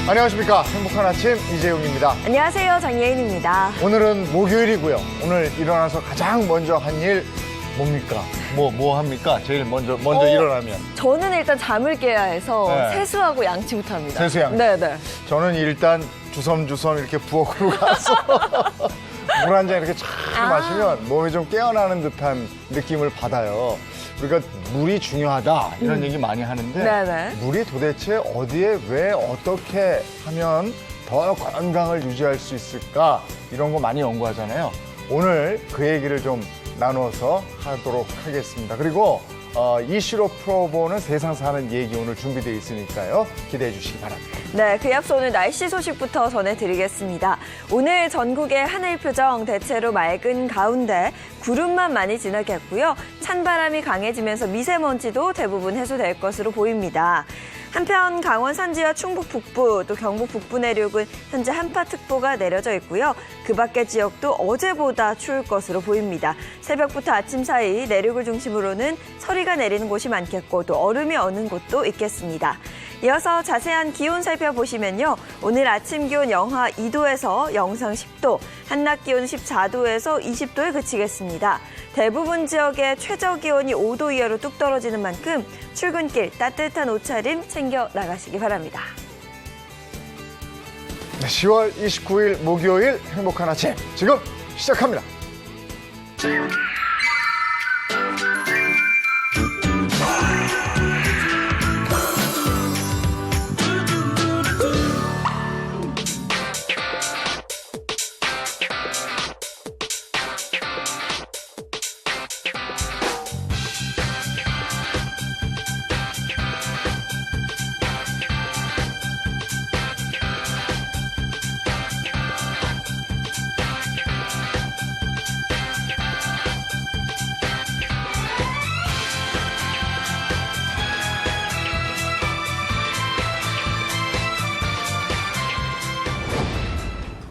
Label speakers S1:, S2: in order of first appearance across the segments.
S1: 안녕하십니까. 행복한 아침 이재용입니다.
S2: 안녕하세요. 장예인입니다.
S1: 오늘은 목요일이고요. 오늘 일어나서 가장 먼저 한 일 뭡니까? 뭐 합니까? 제일 먼저 일어나면.
S2: 저는 일단 잠을 깨야 해서
S1: 네.
S2: 세수하고 양치부터 합니다.
S1: 세수 양치.
S2: 네네.
S1: 저는 일단 주섬주섬 이렇게 부엌으로 가서 물 한 잔 이렇게 쫙 마시면 몸이 좀 깨어나는 듯한 느낌을 받아요. 우리가 물이 중요하다 이런 얘기 많이 하는데
S2: 네네.
S1: 물이 도대체 어디에 왜 어떻게 하면 더 건강을 유지할 수 있을까 이런 거 많이 연구하잖아요. 오늘 그 얘기를 좀 나눠서 하도록 하겠습니다. 그리고 이슈로 풀어보는 세상 사는 얘기 오늘 준비되어 있으니까요. 기대해 주시기 바랍니다.
S2: 네, 그에 앞서 오늘 날씨 소식부터 전해드리겠습니다. 오늘 전국의 하늘 표정 대체로 맑은 가운데 구름만 많이 지나겠고요. 찬바람이 강해지면서 미세먼지도 대부분 해소될 것으로 보입니다. 한편 강원 산지와 충북 북부 또 경북 북부 내륙은 현재 한파특보가 내려져 있고요. 그 밖의 지역도 어제보다 추울 것으로 보입니다. 새벽부터 아침 사이 내륙을 중심으로는 서리가 내리는 곳이 많겠고 또 얼음이 어는 곳도 있겠습니다. 이어서 자세한 기온 살펴보시면요. 오늘 아침 기온 영하 2도에서 영상 10도, 한낮 기온 14도에서 20도에 그치겠습니다. 대부분 지역의 최저 기온이 5도 이하로 뚝 떨어지는 만큼 출근길 따뜻한 옷차림 챙겨 나가시기 바랍니다.
S1: 네, 10월 29일 목요일 행복한 아침 지금 시작합니다.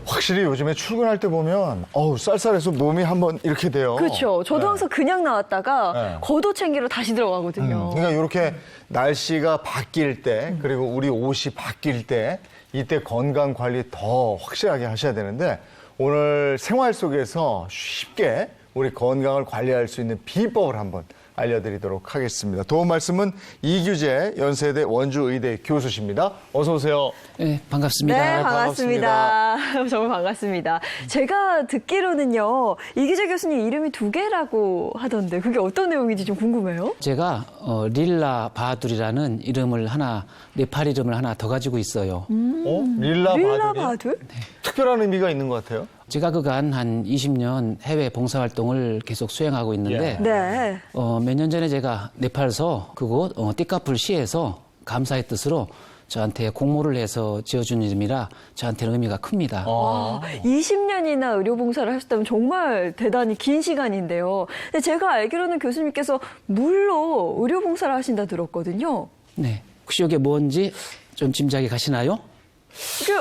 S1: 확실히 요즘에 출근할 때 보면 쌀쌀해서 몸이 한번 이렇게 돼요.
S2: 그렇죠. 저도 항상 그냥 나왔다가
S1: 네.
S2: 겉옷 챙기러 다시 들어가거든요.
S1: 그러니까 이렇게 날씨가 바뀔 때 그리고 우리 옷이 바뀔 때 이때 건강 관리 더 확실하게 하셔야 되는데 오늘 생활 속에서 쉽게 우리 건강을 관리할 수 있는 비법을 한번 알려드리도록 하겠습니다. 도움 말씀은 이규재 연세대 원주의대 교수십니다. 어서 오세요.
S3: 네, 반갑습니다.
S2: 네, 반갑습니다. 정말 반갑습니다. 제가 듣기로는요, 이기재 교수님 이름이 두 개라고 하던데 그게 어떤 내용인지 좀 궁금해요.
S3: 제가 릴라 바하둘이라는 이름을 네팔 이름을 하나 더 가지고 있어요.
S1: 릴라
S2: 릴라
S1: 바둘이?
S2: 바둘?
S1: 특별한 의미가 있는 것 같아요.
S3: 제가 그간 한 20년 해외 봉사활동을 계속 수행하고 있는데
S2: 네.
S3: 몇 년 전에 제가 네팔서 그곳 띠카풀 시에서 감사의 뜻으로 저한테 공모를 해서 지어준 이름이라 저한테는 의미가 큽니다.
S2: 20년이나 의료봉사를 하셨다면 정말 대단히 긴 시간인데요. 근데 제가 알기로는 교수님께서 물로 의료봉사를 하신다 들었거든요.
S3: 네, 혹시 이게 뭔지 좀 짐작이 가시나요?
S2: 이게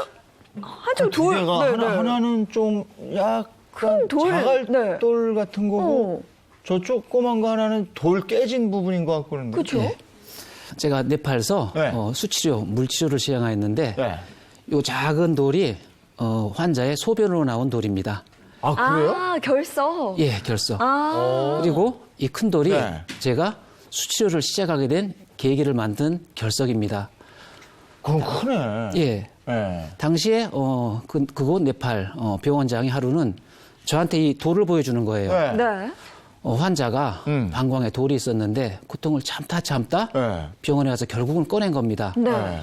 S2: 한쪽
S1: 두
S2: 돌,
S1: 개가 하나는 좀 약간
S2: 큰 돌,
S1: 자갈돌 같은 거고
S2: 어.
S1: 저 조그만 거 하나는 돌 깨진 부분인 것 같고 그런데.
S2: 그렇죠.
S3: 제가 네팔서
S1: 네.
S3: 수치료, 물치료를 시행하였는데
S1: 네.
S3: 이 작은 돌이 환자의 소변으로 나온 돌입니다.
S1: 아 그래요?
S2: 아, 결석.
S3: 예, 결석.
S2: 아.
S3: 그리고 이 큰 돌이
S1: 네.
S3: 제가 수치료를 시작하게 된 계기를 만든 결석입니다.
S1: 그럼 크네.
S3: 예.
S1: 네.
S3: 당시에 그곳 네팔 병원장이 하루는 저한테 이 돌을 보여주는 거예요.
S1: 네.
S2: 네.
S3: 환자가 방광에 돌이 있었는데 고통을 참다
S1: 네.
S3: 병원에 가서 결국은 꺼낸 겁니다.
S2: 네.
S1: 네.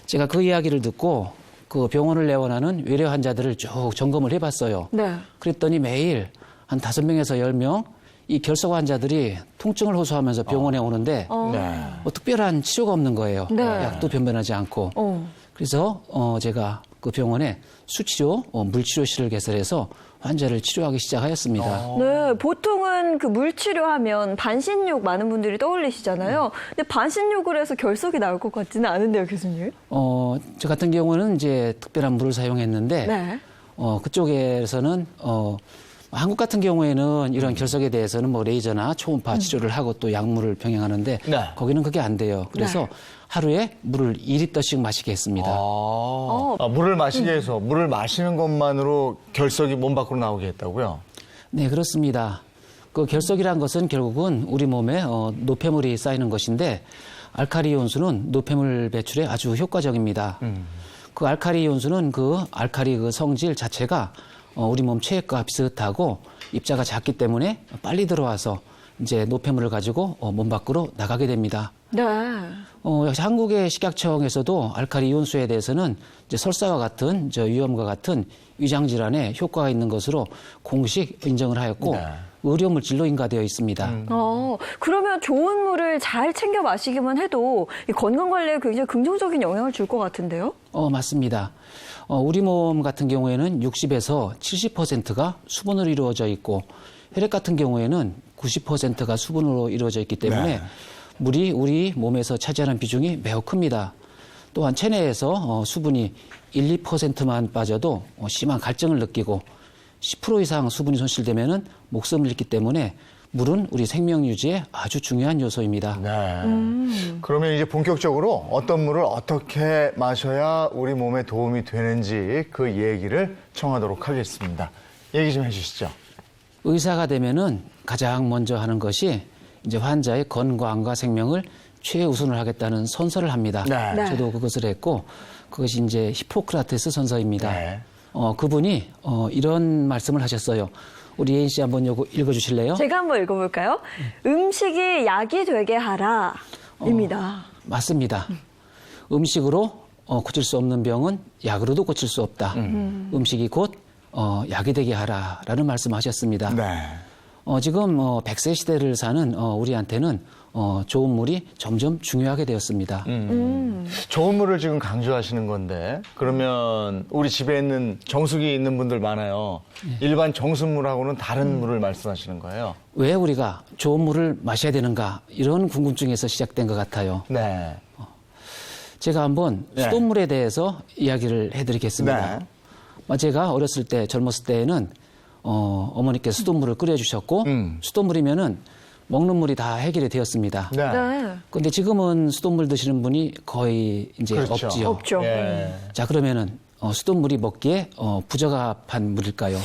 S3: 제가 그 이야기를 듣고 그 병원을 내원하는 외래 환자들을 쭉 점검을 해봤어요.
S2: 네.
S3: 그랬더니 매일 한 5명에서 10명 이 결석 환자들이 통증을 호소하면서 병원에 오는데
S1: 네.
S3: 특별한 치료가 없는 거예요.
S2: 네.
S3: 약도 변변하지 않고. 그래서 제가 그 병원에 수치료, 물치료실을 개설해서 환자를 치료하기 시작하였습니다.
S2: 네, 보통은 그 물치료하면 반신욕 많은 분들이 떠올리시잖아요. 근데 반신욕을 해서 결석이 나올 것 같지는 않은데요, 교수님?
S3: 저 같은 경우는 이제 특별한 물을 사용했는데
S2: 네.
S3: 그쪽에서는 한국 같은 경우에는 이런 결석에 대해서는 뭐 레이저나 초음파 치료를 하고 또 약물을 병행하는데
S1: 네.
S3: 거기는 그게 안 돼요. 그래서
S2: 네.
S3: 하루에 물을 2리터씩 마시게 했습니다.
S1: 물을 마시게 해서 물을 마시는 것만으로 결석이 몸 밖으로 나오게 했다고요?
S3: 네, 그렇습니다. 그 결석이란 것은 결국은 우리 몸에 노폐물이 쌓이는 것인데 알카리 이온수는 노폐물 배출에 아주 효과적입니다. 그 알카리 이온수는 그 알카리 그 성질 자체가 우리 몸 체액과 비슷하고 입자가 작기 때문에 빨리 들어와서 이제 노폐물을 가지고 몸 밖으로 나가게 됩니다.
S2: 네.
S3: 역시 한국의 식약청에서도 알카리 이온수에 대해서는 이제 설사와 같은 위험과 같은 위장 질환에 효과가 있는 것으로 공식 인정을 하였고
S1: 네.
S3: 의료 물질로 인가되어 있습니다.
S2: 그러면 좋은 물을 잘 챙겨 마시기만 해도 이 건강 관리에 굉장히 긍정적인 영향을 줄 것 같은데요?
S3: 맞습니다. 우리 몸 같은 경우에는 60에서 70%가 수분으로 이루어져 있고 혈액 같은 경우에는 90%가 수분으로 이루어져 있기 때문에
S1: 네.
S3: 물이 우리 몸에서 차지하는 비중이 매우 큽니다. 또한 체내에서 수분이 1, 2%만 빠져도 심한 갈증을 느끼고 10% 이상 수분이 손실되면은 목숨을 잃기 때문에 물은 우리 생명 유지에 아주 중요한 요소입니다.
S1: 네. 그러면 이제 본격적으로 어떤 물을 어떻게 마셔야 우리 몸에 도움이 되는지 그 얘기를 청하도록 하겠습니다. 얘기 좀 해주시죠.
S3: 의사가 되면은 가장 먼저 하는 것이 이제 환자의 건강과 생명을 최우선을 하겠다는 선서를 합니다.
S1: 네.
S2: 네.
S3: 저도 그것을 했고 그것이 이제 히포크라테스 선서입니다.
S1: 네.
S3: 그분이 이런 말씀을 하셨어요. 우리 예인 씨 한번 요거 읽어주실래요?
S2: 제가 한번 읽어볼까요? 음식이 약이 되게 하라. 입니다.
S3: 맞습니다. 음식으로 고칠 수 없는 병은 약으로도 고칠 수 없다. 음식이 곧 약이 되게 하라라는 말씀하셨습니다.
S1: 네.
S3: 지금 100세 시대를 사는 우리한테는 좋은 물이 점점 중요하게 되었습니다.
S1: 좋은 물을 지금 강조하시는 건데 그러면 우리 집에 있는 정수기 있는 분들 많아요. 일반 정수물하고는 다른 물을 말씀하시는 거예요.
S3: 왜 우리가 좋은 물을 마셔야 되는가 이런 궁금증에서 시작된 것 같아요.
S1: 네.
S3: 제가 한번
S1: 네.
S3: 수돗물에 대해서 이야기를 해드리겠습니다. 제가 어렸을 때 젊었을 때에는 어머니께서 수돗물을 끓여주셨고 수돗물이면은 먹는 물이 다 해결이 되었습니다.
S1: 네.
S2: 네.
S3: 그런데 지금은 수돗물 드시는 분이 거의 이제
S1: 그렇죠.
S3: 없지요.
S2: 없죠.
S1: 예.
S3: 자 그러면은 수돗물이 먹기에 부적합한 물일까요?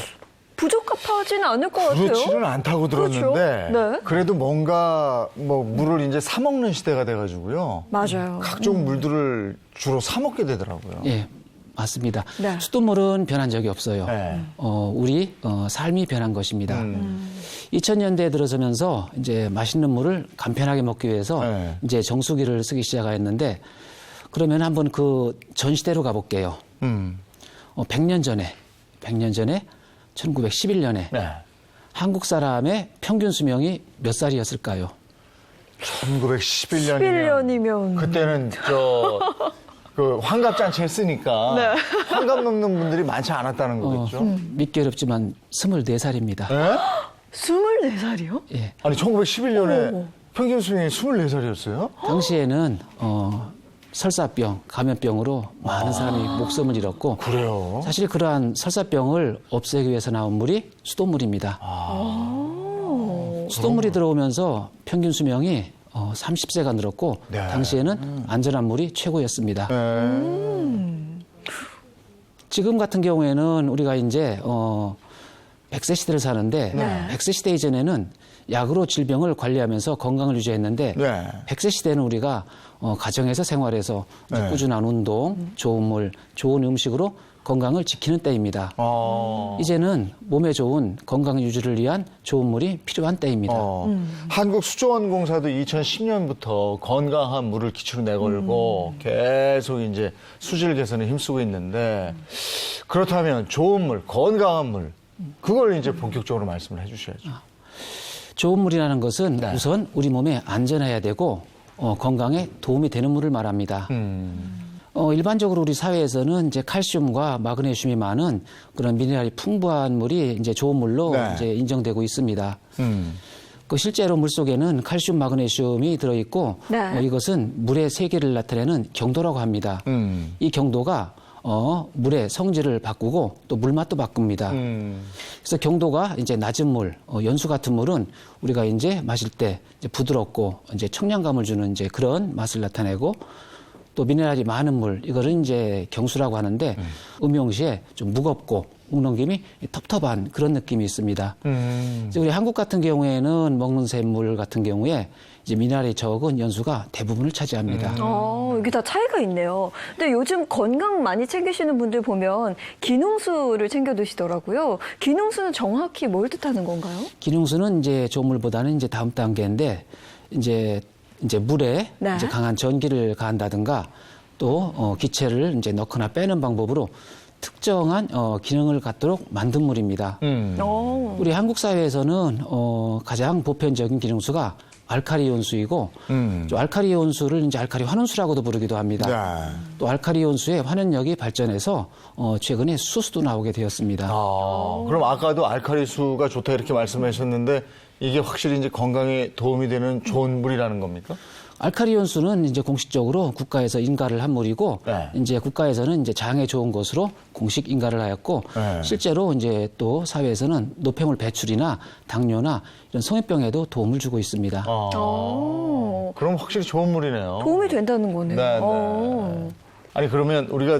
S2: 부적합하지는 않을 것 같아요.
S1: 그렇지는 않다고 들었는데
S2: 그렇죠. 네.
S1: 그래도 뭔가 뭐 물을 이제 사 먹는 시대가 돼가지고요.
S2: 맞아요.
S1: 각종 물들을 주로 사 먹게 되더라고요.
S3: 예, 맞습니다.
S2: 네.
S3: 수돗물은 변한 적이 없어요.
S1: 네.
S3: 우리 삶이 변한 것입니다. 2000년대에 들어서면서 이제 맛있는 물을 간편하게 먹기 위해서
S1: 네.
S3: 이제 정수기를 쓰기 시작했는데 그러면 한번 그 전시대로 가볼게요. 100년 전에 1911년에
S1: 네.
S3: 한국 사람의 평균 수명이 몇 살이었을까요?
S1: 1911년이면
S2: 11년이면
S1: 그때는 그 환갑잔치 했으니까
S2: 네.
S1: 환갑 넘는 분들이 많지 않았다는 거겠죠.
S3: 믿기 어렵지만 24살입니다.
S1: 네?
S2: 24살이요?
S3: 예.
S1: 아니 1911년에
S2: 어머.
S1: 평균 수명이 24살이었어요?
S3: 당시에는 설사병, 감염병으로 많은 사람이 목숨을 잃었고
S1: 그래요?
S3: 사실 그러한 설사병을 없애기 위해서 나온 물이 수돗물입니다. 수돗물이 들어오면서 평균 수명이 30세가 늘었고
S1: 네.
S3: 당시에는 안전한 물이 최고였습니다.
S1: 네.
S3: 지금 같은 경우에는 우리가 이제 100세 시대를 사는데
S2: 네.
S3: 100세 시대 이전에는 약으로 질병을 관리하면서 건강을 유지했는데
S1: 네.
S3: 100세 시대는 우리가 가정에서 생활해서 이제
S1: 네.
S3: 꾸준한 운동, 좋은 물, 좋은 음식으로 건강을 지키는 때입니다. 이제는 몸에 좋은 건강 유지를 위한 좋은 물이 필요한 때입니다.
S1: 한국수조원공사도 2010년부터 건강한 물을 기초로 내걸고 계속 이제 수질 개선에 힘쓰고 있는데 그렇다면 좋은 물, 건강한 물 그걸 이제 본격적으로 말씀을 해주셔야죠.
S3: 좋은 물이라는 것은
S1: 네.
S3: 우선 우리 몸에 안전해야 되고 건강에 도움이 되는 물을 말합니다. 일반적으로 우리 사회에서는 이제 칼슘과 마그네슘이 많은 그런 미네랄이 풍부한 물이 이제 좋은 물로
S1: 네.
S3: 이제 인정되고 있습니다. 그 실제로 물 속에는 칼슘, 마그네슘이 들어있고
S2: 네.
S3: 이것은 물의 세계를 나타내는 경도라고 합니다. 이 경도가 물의 성질을 바꾸고 또 물맛도 바꿉니다. 그래서 경도가 이제 낮은 물, 연수 같은 물은 우리가 이제 마실 때 이제 부드럽고 이제 청량감을 주는 이제 그런 맛을 나타내고 또 미네랄이 많은 물, 이거를 이제 경수라고 하는데 음용시에 좀 무겁고 묵넘김이 텁텁한 그런 느낌이 있습니다. 이제 우리 한국 같은 경우에는 먹는 샘물 같은 경우에 이제 미네랄이 적은 연수가 대부분을 차지합니다.
S2: 이게 다 차이가 있네요. 근데 요즘 건강 많이 챙기시는 분들 보면 기농수를 챙겨 드시더라고요. 기농수는 정확히 뭘 뜻하는 건가요?
S3: 기능수는 이제 좋은 물보다는 이제 다음 단계인데 이제 물에
S2: 네.
S3: 이제 강한 전기를 가한다든가 또 기체를 이제 넣거나 빼는 방법으로 특정한 기능을 갖도록 만든 물입니다. 우리 한국 사회에서는 가장 보편적인 기능수가 알카리 온수이고 또 알카리 온수를 이제 알카리 환원수라고도 부르기도 합니다.
S1: 네.
S3: 또 알카리 온수의 환원력이 발전해서 최근에 수수도 나오게 되었습니다.
S1: 그럼 아까도 알칼리수가 좋다 이렇게 말씀하셨는데 이게 확실히 이제 건강에 도움이 되는 좋은 물이라는 겁니까?
S3: 알카리 온수는 이제 공식적으로 국가에서 인가를 한 물이고
S1: 네.
S3: 이제 국가에서는 이제 장에 좋은 것으로 공식 인가를 하였고
S1: 네.
S3: 실제로 이제 또 사회에서는 노폐물 배출이나 당뇨나 이런 성인병에도 도움을 주고 있습니다.
S1: 그럼 확실히 좋은 물이네요.
S2: 도움이 된다는 거네요.
S1: 네, 네. 아니 그러면 우리가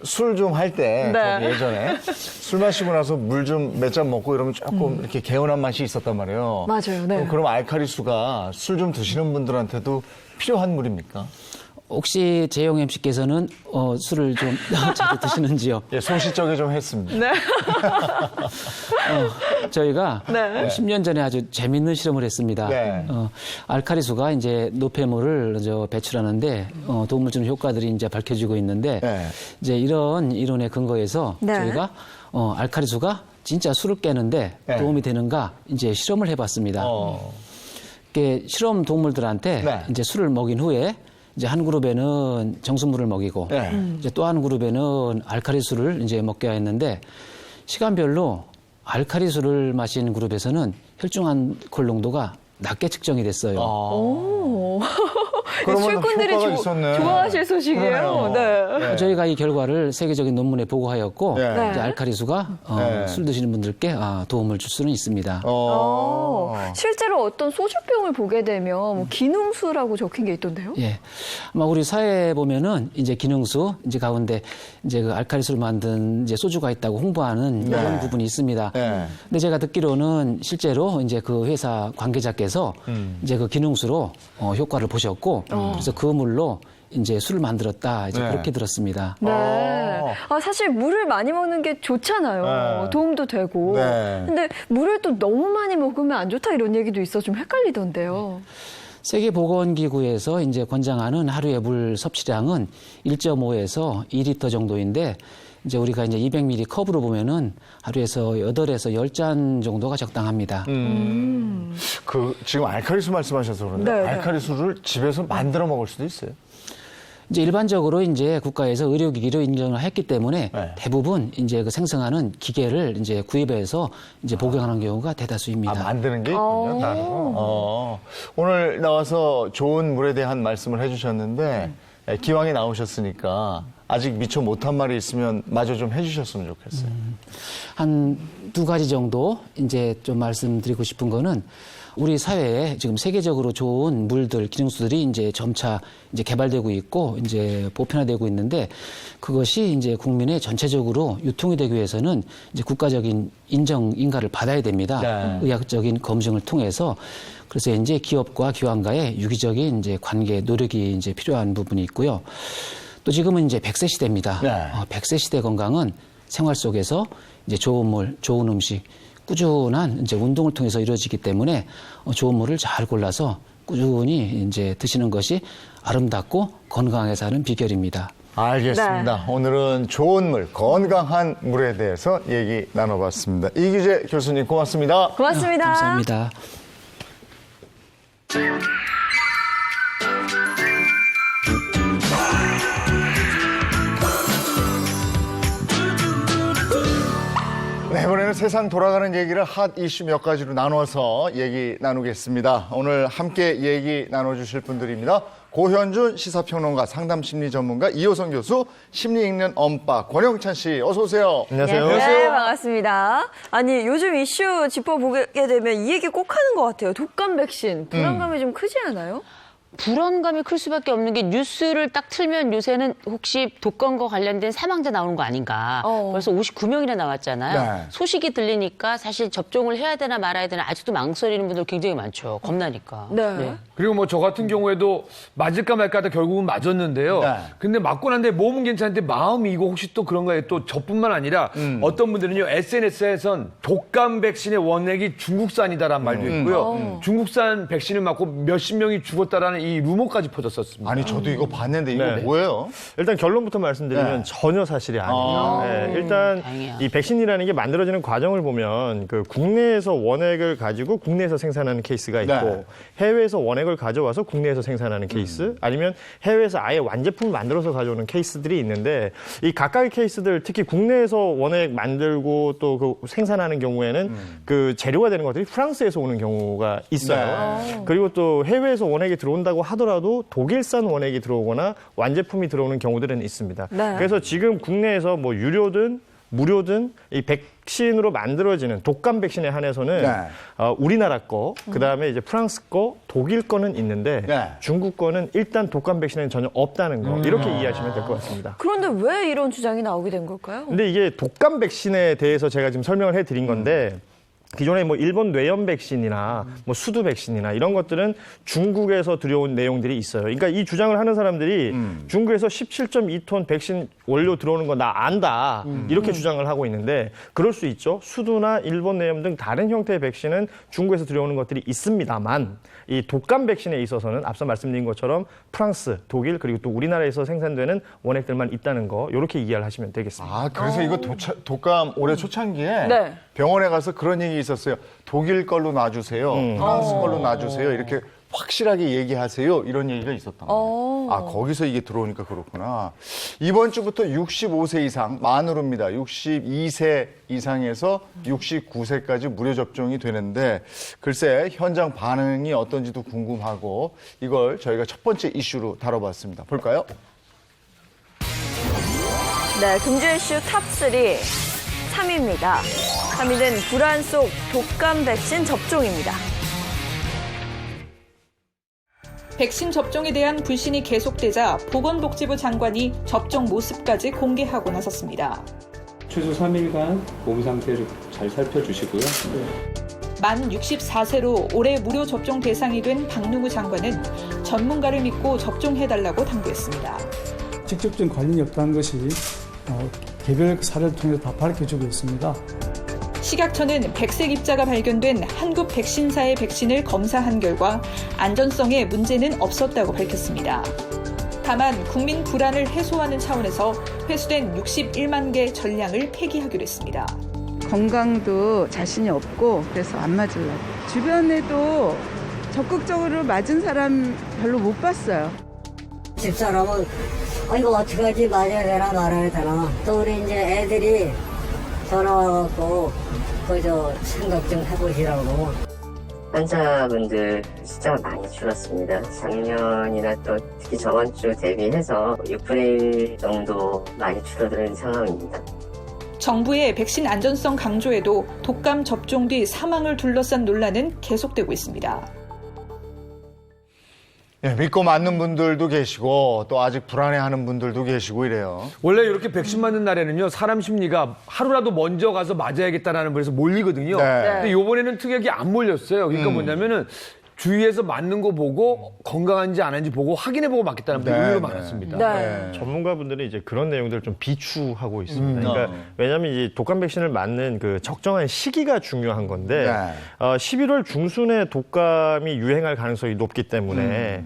S1: 술 좀 할 때
S2: 네.
S1: 예전에 술 마시고 나서 물 좀 몇 잔 먹고 이러면 조금 이렇게 개운한 맛이 있었단 말이에요.
S2: 맞아요. 네.
S1: 그럼 알칼리수가 술 좀 드시는 분들한테도 필요한 물입니까?
S3: 혹시 재영 MC께서는 술을 좀 자주 드시는지요?
S1: 예, 소시적에 좀 했습니다.
S2: 네.
S3: 저희가
S2: 네.
S3: 10년 전에 아주 재밌는 실험을 했습니다.
S1: 네.
S3: 알카리수가 이제 노폐물을 배출하는데 도움을 주는 효과들이 이제 밝혀지고 있는데
S1: 네.
S3: 이제 이런 이론에 근거해서
S2: 네.
S3: 저희가 알카리수가 진짜 술을 깨는데
S1: 네.
S3: 도움이 되는가 이제 실험을 해봤습니다.
S1: 어.
S3: 이렇게 실험 동물들한테
S1: 네.
S3: 이제 술을 먹인 후에 이제 한 그룹에는 정수물을 먹이고
S1: 네.
S3: 이제 또 한 그룹에는 알카리수를 이제 먹게 했는데 시간별로 알카리수를 마신 그룹에서는 혈중 알코올 농도가 낮게 측정이 됐어요.
S2: 오.
S1: 그러면
S2: 술꾼들이
S1: 효과가 있었네.
S2: 좋아하실 소식이에요.
S1: 그러네요.
S2: 네.
S1: 네.
S3: 저희가 이 결과를 세계적인 논문에 보고하였고
S1: 네.
S3: 이제 알카리수가
S1: 네.
S3: 술 드시는 분들께 도움을 줄 수는 있습니다.
S2: 실제로 어떤 소주병을 보게 되면 뭐 기능수라고 적힌 게 있던데요?
S3: 예. 아마 우리 사회에 보면은 이제 기능수 이제 가운데 이제 그 알칼리수를 만든 이제 소주가 있다고 홍보하는
S1: 네.
S3: 그런 부분이 있습니다.
S1: 네.
S3: 근데 제가 듣기로는 실제로 이제 그 회사 관계자께서 이제 그 기능수로 효과를 보셨고 그래서 그 물로 이제 술을 만들었다 이제
S1: 네.
S3: 그렇게 들었습니다.
S2: 네. 사실 물을 많이 먹는 게 좋잖아요.
S1: 네.
S2: 도움도 되고.
S1: 네.
S2: 근데 물을 또 너무 많이 먹으면 안 좋다 이런 얘기도 있어 좀 헷갈리던데요.
S3: 세계보건기구에서 이제 권장하는 하루의 물 섭취량은 1.5에서 2리터 정도인데 이제 우리가 이제 200ml 컵으로 보면은 하루에서 8에서 10잔 정도가 적당합니다.
S1: 지금 알칼리수 말씀하셔서 그런데
S2: 네, 네.
S1: 알칼리수를 집에서 만들어 먹을 수도 있어요.
S3: 이제 일반적으로 이제 국가에서 의료기기로 인정을 했기 때문에
S1: 네.
S3: 대부분 이제 그 생성하는 기계를 이제 구입해서 이제 복용하는 경우가 대다수입니다.
S1: 만드는 게 있군요. 따로. 오늘 나와서 좋은 물에 대한 말씀을 해주셨는데 기왕에 나오셨으니까 아직 미처 못한 말이 있으면 마저 좀 해주셨으면 좋겠어요.
S3: 한 두 가지 정도 이제 좀 말씀드리고 싶은 거는 우리 사회에 지금 세계적으로 좋은 물들, 기능수들이 이제 점차 이제 개발되고 있고 이제 보편화되고 있는데 그것이 이제 국민의 전체적으로 유통이 되기 위해서는 이제 국가적인 인가를 받아야 됩니다.
S1: 네.
S3: 의학적인 검증을 통해서 그래서 이제 기업과 기관과의 유기적인 이제 관계, 노력이 이제 필요한 부분이 있고요. 또 지금은 이제 100세 시대입니다.
S1: 네.
S3: 100세 시대 건강은 생활 속에서 이제 좋은 물, 좋은 음식, 꾸준한 이제 운동을 통해서 이루어지기 때문에 좋은 물을 잘 골라서 꾸준히 이제 드시는 것이 아름답고 건강하게 사는 비결입니다.
S1: 알겠습니다. 오늘은 좋은 물, 건강한 물에 대해서 얘기 나눠봤습니다. 이규재 교수님 고맙습니다.
S2: 고맙습니다.
S3: 감사합니다.
S1: 네, 이번에는 세상 돌아가는 얘기를 핫 이슈 몇 가지로 나눠서 얘기 나누겠습니다. 오늘 함께 얘기 나눠주실 분들입니다. 고현준 시사평론가, 상담심리 전문가, 이호성 교수, 심리익는 엄빠 권영찬 씨, 어서 오세요.
S4: 안녕하세요.
S2: 네, 반갑습니다. 아니, 요즘 이슈 짚어보게 되면 이 얘기 꼭 하는 것 같아요. 독감 백신. 불안감이 좀 크지 않아요?
S4: 불안감이 클 수밖에 없는 게 뉴스를 딱 틀면 요새는 혹시 독감과 관련된 사망자 나오는 거 아닌가. 벌써 59명이나 나왔잖아요.
S1: 네.
S4: 소식이 들리니까 사실 접종을 해야 되나 말아야 되나 아직도 망설이는 분들 굉장히 많죠. 겁나니까.
S2: 네.
S5: 그리고 뭐 저 같은 경우에도 맞을까 말까 하다 결국은 맞았는데요.
S1: 네.
S5: 근데 맞고 난데 몸은 괜찮은데 마음이 이거 혹시 또 그런가요? 또 저뿐만 아니라 어떤 분들은요, SNS에선 독감 백신의 원액이 중국산이다라는 말도 있고요. 중국산 백신을 맞고 몇십 명이 죽었다라는 이 루머까지 퍼졌었습니다.
S1: 아니, 저도 이거 봤는데 이거
S6: 네.
S1: 뭐예요?
S6: 일단 결론부터 말씀드리면
S1: 네.
S6: 전혀 사실이 아니에요. 네, 일단
S4: 다행이야.
S6: 이 백신이라는 게 만들어지는 과정을 보면 그 국내에서 원액을 가지고 국내에서 생산하는 케이스가 있고
S1: 네.
S6: 해외에서 원액을 가져와서 국내에서 생산하는 케이스 아니면 해외에서 아예 완제품을 만들어서 가져오는 케이스들이 있는데 이 각각의 케이스들 특히 국내에서 원액 만들고 또 그 생산하는 경우에는 그 재료가 되는 것들이 프랑스에서 오는 경우가 있어요. 그리고 또 해외에서 원액이 들어온다고 하더라도 독일산 원액이 들어오거나 완제품이 들어오는 경우들은 있습니다.
S2: 네.
S6: 그래서 지금 국내에서 뭐 유료든 무료든 이 백신으로 만들어지는 독감 백신에 한해서는
S1: 네.
S6: 우리나라 거, 그다음에 이제 프랑스 거, 독일 거는 있는데
S1: 네.
S6: 중국 거는 일단 독감 백신에는 전혀 없다는 거 이렇게 이해하시면 될 것 같습니다.
S2: 그런데 왜 이런 주장이 나오게 된 걸까요?
S6: 근데 이게 독감 백신에 대해서 제가 지금 설명을 해드린 건데 기존에 뭐 일본 뇌염 백신이나 뭐 수두 백신이나 이런 것들은 중국에서 들여온 내용들이 있어요. 그러니까 이 주장을 하는 사람들이 중국에서 17.2톤 백신 원료 들어오는 거 나 안다 이렇게 주장을 하고 있는데 그럴 수 있죠. 수두나 일본 뇌염 등 다른 형태의 백신은 중국에서 들여오는 것들이 있습니다만 이 독감 백신에 있어서는 앞서 말씀드린 것처럼 프랑스, 독일 그리고 또 우리나라에서 생산되는 원액들만 있다는 거 이렇게 이해를 하시면 되겠습니다.
S1: 아, 그래서 이거 독감 올해 초창기에
S2: 네.
S1: 병원에 가서 그런 얘기 있었어요. 독일 걸로 놔주세요. 프랑스 걸로 놔주세요. 이렇게 확실하게 얘기하세요. 이런 얘기가 있었단 말이에요. 아, 거기서 이게 들어오니까 그렇구나. 이번 주부터 65세 이상, 만으로입니다. 62세 이상에서 69세까지 무료 접종이 되는데 글쎄 현장 반응이 어떤지도 궁금하고 이걸 저희가 첫 번째 이슈로 다뤄봤습니다. 볼까요?
S2: 네, 금주 이슈 탑3. 3위입니다. 3위는 불안 속 독감 백신 접종입니다.
S7: 백신 접종에 대한 불신이 계속되자 보건복지부 장관이 접종 모습까지 공개하고 나섰습니다.
S8: 최소 3일간 몸 상태를 잘 살펴주시고요.
S7: 만 64세로 올해 무료 접종 대상이 된 박능우 장관은 전문가를 믿고 접종해달라고 당부했습니다.
S9: 직접적인 관련이 없다는 것이 개별 사례를 통해서 다 밝혀주고 있습니다.
S7: 식약처는 백색 입자가 발견된 한국 백신사의 백신을 검사한 결과 안전성에 문제는 없었다고 밝혔습니다. 다만 국민 불안을 해소하는 차원에서 회수된 61만 개 전량을 폐기하기로 했습니다.
S10: 건강도 자신이 없고 그래서 안 맞으려고. 주변에도 적극적으로 맞은 사람 별로 못 봤어요.
S11: 집사람은 이거 어떻게 하지, 맞아야 되나 말아야 되나. 또 우리 이제 애들이 전화 와갖고 그저 생각 좀 해보시라고.
S12: 환자분들 숫자가 많이 줄었습니다. 작년이나 또 특히 저번 주 대비해서 6분의 1 정도 많이 줄어드는 상황입니다.
S7: 정부의 백신 안전성 강조에도 독감 접종 뒤 사망을 둘러싼 논란은 계속되고 있습니다.
S1: 예, 믿고 맞는 분들도 계시고 또 아직 불안해하는 분들도 계시고 이래요.
S5: 원래 이렇게 백신 맞는 날에는요, 사람 심리가 하루라도 먼저 가서 맞아야겠다라는 그래서 몰리거든요.
S1: 네.
S5: 근데 이번에는 특이하게 안 몰렸어요. 그러니까 뭐냐면은 주위에서 맞는 거 보고 건강한지 안 한지 보고 확인해보고 맞겠다는 분이 의외로 많았습니다.
S2: 네.
S6: 전문가분들은 이제 그런 내용들을 좀 비추하고 있습니다. 그러니까 왜냐하면 이제 독감 백신을 맞는 그 적정한 시기가 중요한 건데 11월 중순에 독감이 유행할 가능성이 높기 때문에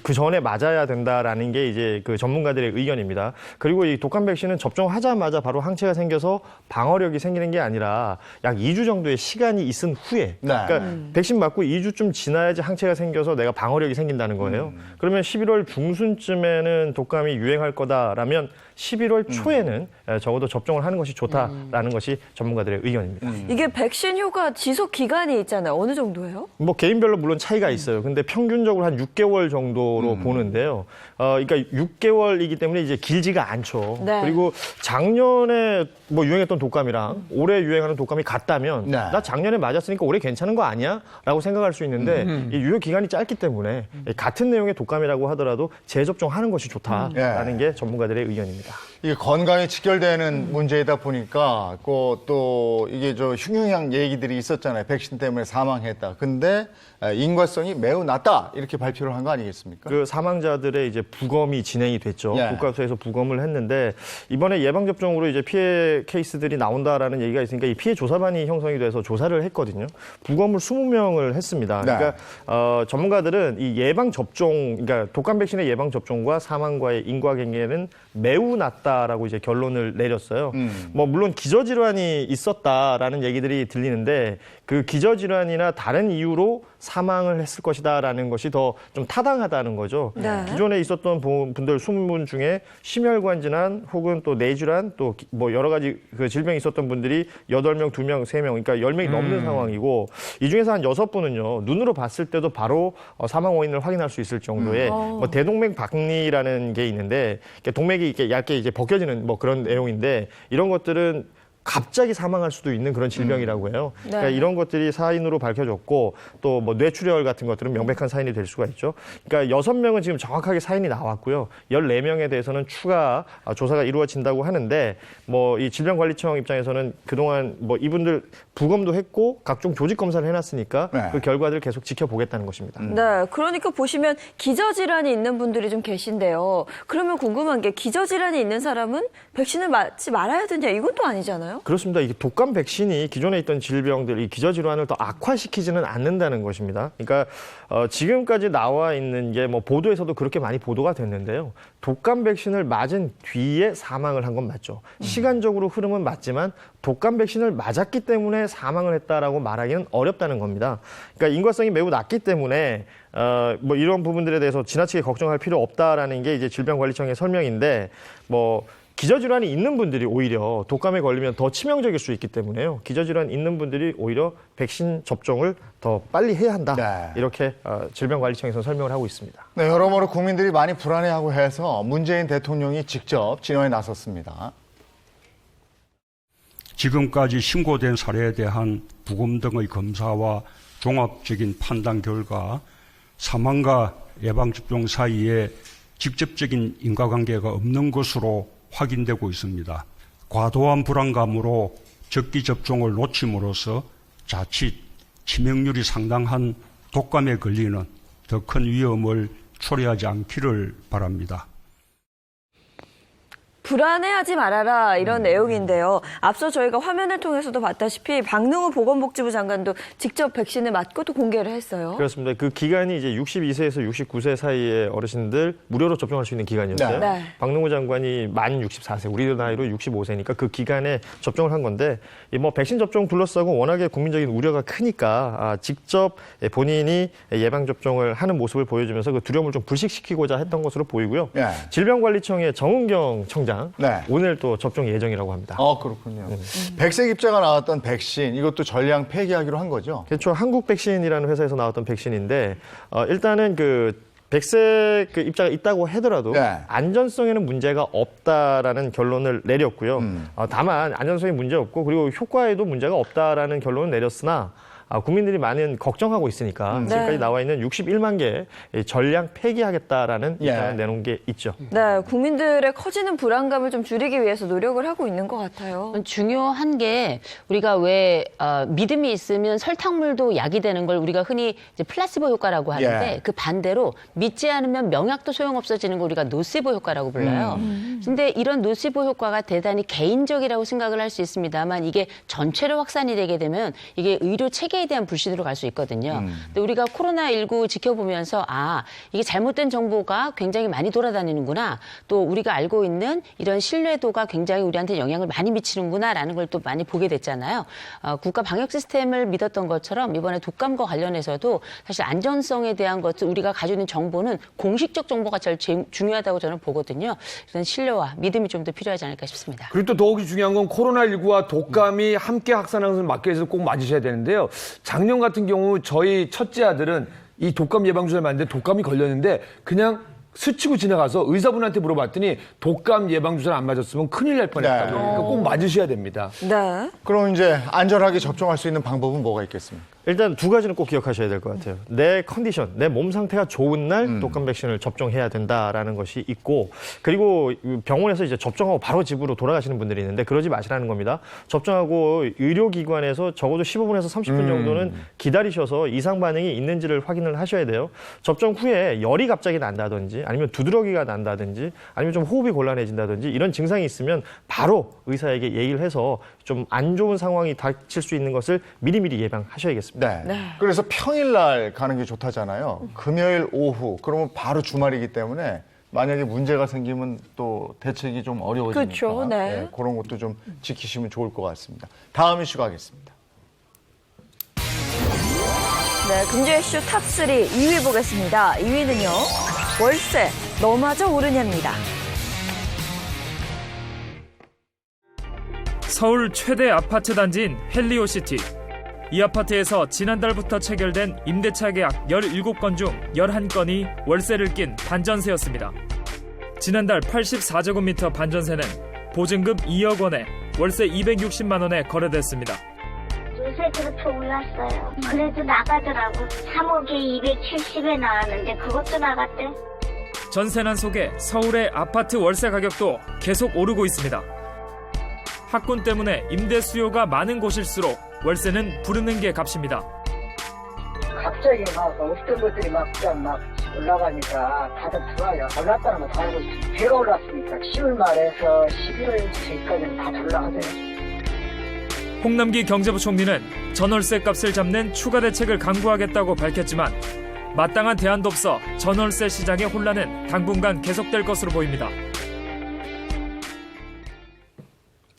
S6: 그 전에 맞아야 된다라는 게 이제 그 전문가들의 의견입니다. 그리고 이 독감 백신은 접종하자마자 바로 항체가 생겨서 방어력이 생기는 게 아니라 약 2주 정도의 시간이 있은 후에, 그러니까 백신 맞고 2주쯤 지나야지 항체가 생겨서 내가 방어력이 생긴다는 거예요. 그러면 11월 중순쯤에는 독감이 유행할 거다라면 11월 초에는 적어도 접종을 하는 것이 좋다라는 것이 전문가들의 의견입니다.
S2: 이게 백신 효과 지속 기간이 있잖아요. 어느 정도예요?
S6: 뭐 개인별로 물론 차이가 있어요. 근데 평균적으로 한 6개월 정도로 보는데요. 그러니까 6개월이기 때문에 이제 길지가 않죠.
S2: 네.
S6: 그리고 작년에 뭐 유행했던 독감이랑 올해 유행하는 독감이 같다면
S1: 네.
S6: 나 작년에 맞았으니까 올해 괜찮은 거 아니야? 라고 생각할 수 있는데 이 유효 기간이 짧기 때문에 같은 내용의 독감이라고 하더라도 재접종하는 것이 좋다라는 게 전문가들의 의견입니다.
S1: 이게 건강에 직결되는 문제이다 보니까 또 이게 흉흉한 얘기들이 있었잖아요. 백신 때문에 사망했다. 근데 인과성이 매우 낮다 이렇게 발표를 한 거 아니겠습니까?
S6: 그 사망자들의 이제 부검이 진행이 됐죠.
S1: 예.
S6: 국가수에서 부검을 했는데 이번에 예방 접종으로 이제 피해 케이스들이 나온다라는 얘기가 있으니까 이 피해 조사반이 형성이 돼서 조사를 했거든요. 부검을 20명을 했습니다.
S1: 네.
S6: 그러니까 전문가들은 이 예방 접종, 그러니까 독감 백신의 예방 접종과 사망과의 인과관계는 매우 낮다라고 이제 결론을 내렸어요. 뭐 물론 기저질환이 있었다라는 얘기들이 들리는데 그 기저질환이나 다른 이유로 사망을 했을 것이다라는 것이 더 좀 타당하다는 거죠.
S2: 네.
S6: 기존에 있었던 분들 20분 중에 심혈관 질환 혹은 또 뇌질환 또 뭐 여러 가지 그 질병이 있었던 분들이 8명, 2명, 3명, 그러니까 10명이 넘는 상황이고 이 중에서 한 6분은요. 눈으로 봤을 때도 바로 사망 원인을 확인할 수 있을 정도의 뭐 대동맥 박리라는 게 있는데 동맥이 이렇게 얇게 이제 벗겨지는 뭐 그런 내용인데 이런 것들은 갑자기 사망할 수도 있는 그런 질병이라고 해요.
S2: 네.
S6: 그러니까 이런 것들이 사인으로 밝혀졌고 또 뭐 뇌출혈 같은 것들은 명백한 사인이 될 수가 있죠. 그러니까 6명은 지금 정확하게 사인이 나왔고요. 14명에 대해서는 추가 조사가 이루어진다고 하는데 뭐 이 질병관리청 입장에서는 그동안 뭐 이분들 부검도 했고 각종 조직 검사를 해놨으니까
S1: 네.
S6: 그 결과들을 계속 지켜보겠다는 것입니다.
S2: 네, 그러니까 보시면 기저질환이 있는 분들이 좀 계신데요. 그러면 궁금한 게 기저질환이 있는 사람은 백신을 맞지 말아야 되냐 이건 또 아니잖아요.
S6: 그렇습니다. 이게 독감 백신이 기존에 있던 질병들, 이 기저질환을 더 악화시키지는 않는다는 것입니다. 그러니까 지금까지 나와 있는 게 뭐 보도에서도 그렇게 많이 보도가 됐는데요. 독감 백신을 맞은 뒤에 사망을 한 건 맞죠. 시간적으로 흐름은 맞지만 독감 백신을 맞았기 때문에 사망을 했다라고 말하기는 어렵다는 겁니다. 그러니까 인과성이 매우 낮기 때문에 뭐 이런 부분들에 대해서 지나치게 걱정할 필요 없다라는 게 이제 질병관리청의 설명인데 뭐. 기저질환이 있는 분들이 오히려 독감에 걸리면 더 치명적일 수 있기 때문에요. 기저질환 있는 분들이 오히려 백신 접종을 더 빨리 해야 한다.
S1: 네.
S6: 이렇게 질병관리청에서 설명을 하고 있습니다.
S1: 네, 여러모로 국민들이 많이 불안해하고 해서 문재인 대통령이 직접 진화에 나섰습니다.
S13: 지금까지 신고된 사례에 대한 부검 등의 검사와 종합적인 판단 결과 사망과 예방접종 사이에 직접적인 인과관계가 없는 것으로 확인되고 있습니다. 과도한 불안감으로 적기 접종을 놓침으로써 자칫 치명률이 상당한 독감에 걸리는 더 큰 위험을 초래하지 않기를 바랍니다.
S2: 불안해하지 말아라 이런 내용인데요. 앞서 저희가 화면을 통해서도 봤다시피 박능우 보건복지부 장관도 직접 백신을 맞고 또 공개를 했어요.
S6: 그렇습니다. 그 기간이 이제 62세에서 69세 사이의 어르신들 무료로 접종할 수 있는 기간이었어요.
S2: 네.
S6: 박능우 장관이 만 64세, 우리 나이로 65세니까 그 기간에 접종을 한 건데 뭐 백신 접종 둘러싸고 워낙에 국민적인 우려가 크니까 직접 본인이 예방 접종을 하는 모습을 보여주면서 그 두려움을 좀 불식시키고자 했던 것으로 보이고요.
S1: 네.
S6: 질병관리청의 정은경 청장
S1: 네.
S6: 오늘 또 접종 예정이라고 합니다.
S1: 그렇군요. 백색 입자가 나왔던 백신 이것도 전량 폐기하기로 한 거죠?
S6: 그렇죠. 한국 백신이라는 회사에서 나왔던 백신인데 일단은 그 백색 그 입자가 있다고 하더라도
S1: 네.
S6: 안전성에는 문제가 없다라는 결론을 내렸고요. 다만 안전성에 문제 없고 그리고 효과에도 문제가 없다라는 결론을 내렸으나 국민들이 많은 걱정하고 있으니까 지금까지 나와 있는 61만 개 전량 폐기하겠다라는 입장을 내놓은 게 있죠.
S2: 네, 국민들의 커지는 불안감을 좀 줄이기 위해서 노력을 하고 있는 것 같아요.
S4: 중요한 게 우리가 왜 믿음이 있으면 설탕물도 약이 되는 걸 우리가 흔히 이제 플라시보 효과라고 하는데 그 반대로 믿지 않으면 명약도 소용없어지는 걸 우리가 노시보 효과라고 불러요. 근데 이런 노시보 효과가 대단히 개인적이라고 생각을 할 수 있습니다만 이게 전체로 확산이 되게 되면 이게 의료 체계에 신뢰에 대한 불신으로 갈 수 있거든요. 근데 우리가 코로나19 지켜보면서 이게 잘못된 정보가 굉장히 많이 돌아다니는구나. 또 우리가 알고 있는 이런 신뢰도가 굉장히 우리한테 영향을 많이 미치는구나라는 걸 또 많이 보게 됐잖아요. 국가 방역 시스템을 믿었던 것처럼 이번에 독감과 관련해서도 사실 안전성에 대한 것을 우리가 가지고 있는 정보는 공식적 정보가 제일 중요하다고 저는 보거든요. 이런 신뢰와 믿음이 좀 더 필요하지 않을까 싶습니다.
S5: 그리고 또 더욱이 중요한 건 코로나19과 독감이 함께 확산하는 것을 막기 위해서 꼭 맞으셔야 되는데요. 작년 같은 경우 저희 첫째 아들은 이 독감 예방주사를 맞는데 독감이 걸렸는데 그냥 스치고 지나가서 의사분한테 물어봤더니 독감 예방주사를 안 맞았으면 큰일 날 뻔했다고. 그러니까 꼭 맞으셔야 됩니다.
S2: 네.
S1: 그럼 이제 안전하게 접종할 수 있는 방법은 뭐가 있겠습니까?
S6: 일단 두 가지는 꼭 기억하셔야 될 것 같아요. 내 컨디션, 내 몸 상태가 좋은 날 독감 백신을 접종해야 된다라는 것이 있고, 그리고 병원에서 이제 접종하고 바로 집으로 돌아가시는 분들이 있는데 그러지 마시라는 겁니다. 접종하고 의료기관에서 적어도 15분에서 30분 정도는 기다리셔서 이상 반응이 있는지를 확인을 하셔야 돼요. 접종 후에 열이 갑자기 난다든지 아니면 두드러기가 난다든지 아니면 좀 호흡이 곤란해진다든지 이런 증상이 있으면 바로 의사에게 얘기를 해서 좀 안 좋은 상황이 닥칠 수 있는 것을 미리미리 예방하셔야겠습니다.
S1: 네. 그래서 평일날 가는 게 좋다잖아요. 금요일 오후, 그러면 바로 주말이기 때문에 만약에 문제가 생기면 또 대책이 좀 어려워지니까
S2: 그렇죠. 네.
S1: 그런 것도 좀 지키시면 좋을 것 같습니다. 다음 이슈 가겠습니다.
S2: 네, 금주의 이슈 탑3 2위 보겠습니다. 2위는요. 월세 너마저 오르냐입니다.
S14: 서울 최대 아파트 단지인 헬리오시티. 이 아파트에서 지난달부터 체결된 임대차 계약 17건 중 11건이 월세를 낀 반전세였습니다. 지난달 84제곱미터 반전세는 보증금 2억 원에 월세 260만 원에 거래됐습니다.
S15: 요새부터 올랐어요. 그래도 나가더라고. 3억에 270에 나왔는데 그것도 나갔대.
S14: 전세난 속에 서울의 아파트 월세 가격도 계속 오르고 있습니다. 학군 때문에 임대 수요가 많은 곳일수록 월세는 부르는 게 값입니다.
S16: 갑자기 막 없던 것들이 막 올라가니까 다들 들어와요. 올랐다는 거 다 알고 있어요. 배가 올랐으니까 10월 말에서 11월까지는 다 올라가세요.
S14: 홍남기 경제부총리는 전월세 값을 잡는 추가 대책을 강구하겠다고 밝혔지만 마땅한 대안도 없어 전월세 시장의 혼란은 당분간 계속될 것으로 보입니다.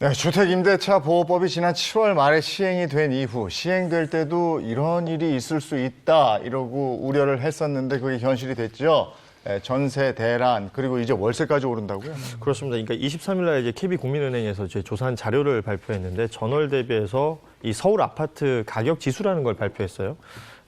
S1: 네, 주택임대차 보호법이 지난 7월 말에 시행이 된 이후 시행될 때도 이런 일이 있을 수 있다 이러고 우려를 했었는데 그게 현실이 됐죠. 네, 전세 대란 그리고 이제 월세까지 오른다고요?
S6: 그렇습니다. 그러니까 23일 날 이제 KB국민은행에서 조사한 자료를 발표했는데 전월 대비해서 이 서울 아파트 가격 지수라는 걸 발표했어요.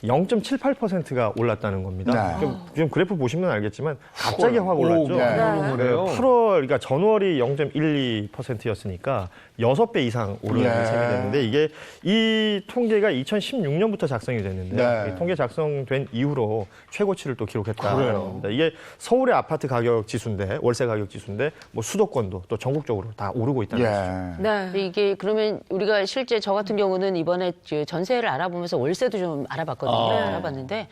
S6: 0.78%가 올랐다는 겁니다. 지금 그래프 보시면 알겠지만 갑자기 확 올랐죠.
S1: 네.
S6: 8월, 그러니까 전월이 0.12%였으니까 6배 이상 오르는 셈이 됐는데 이게 이 통계가 2016년부터 작성이 됐는데 통계 작성된 이후로 최고치를 또 기록했다는 겁니다. 이게 서울의 아파트 가격 지수인데 월세 가격 지수인데 뭐 수도권도 또 전국적으로 다 오르고 있다는 것이죠.
S4: 네. 이게 그러면 우리가 실제 저 같은 경우는 이번에 전세를 알아보면서 월세도 좀 알아봤거든요. 알아봤는데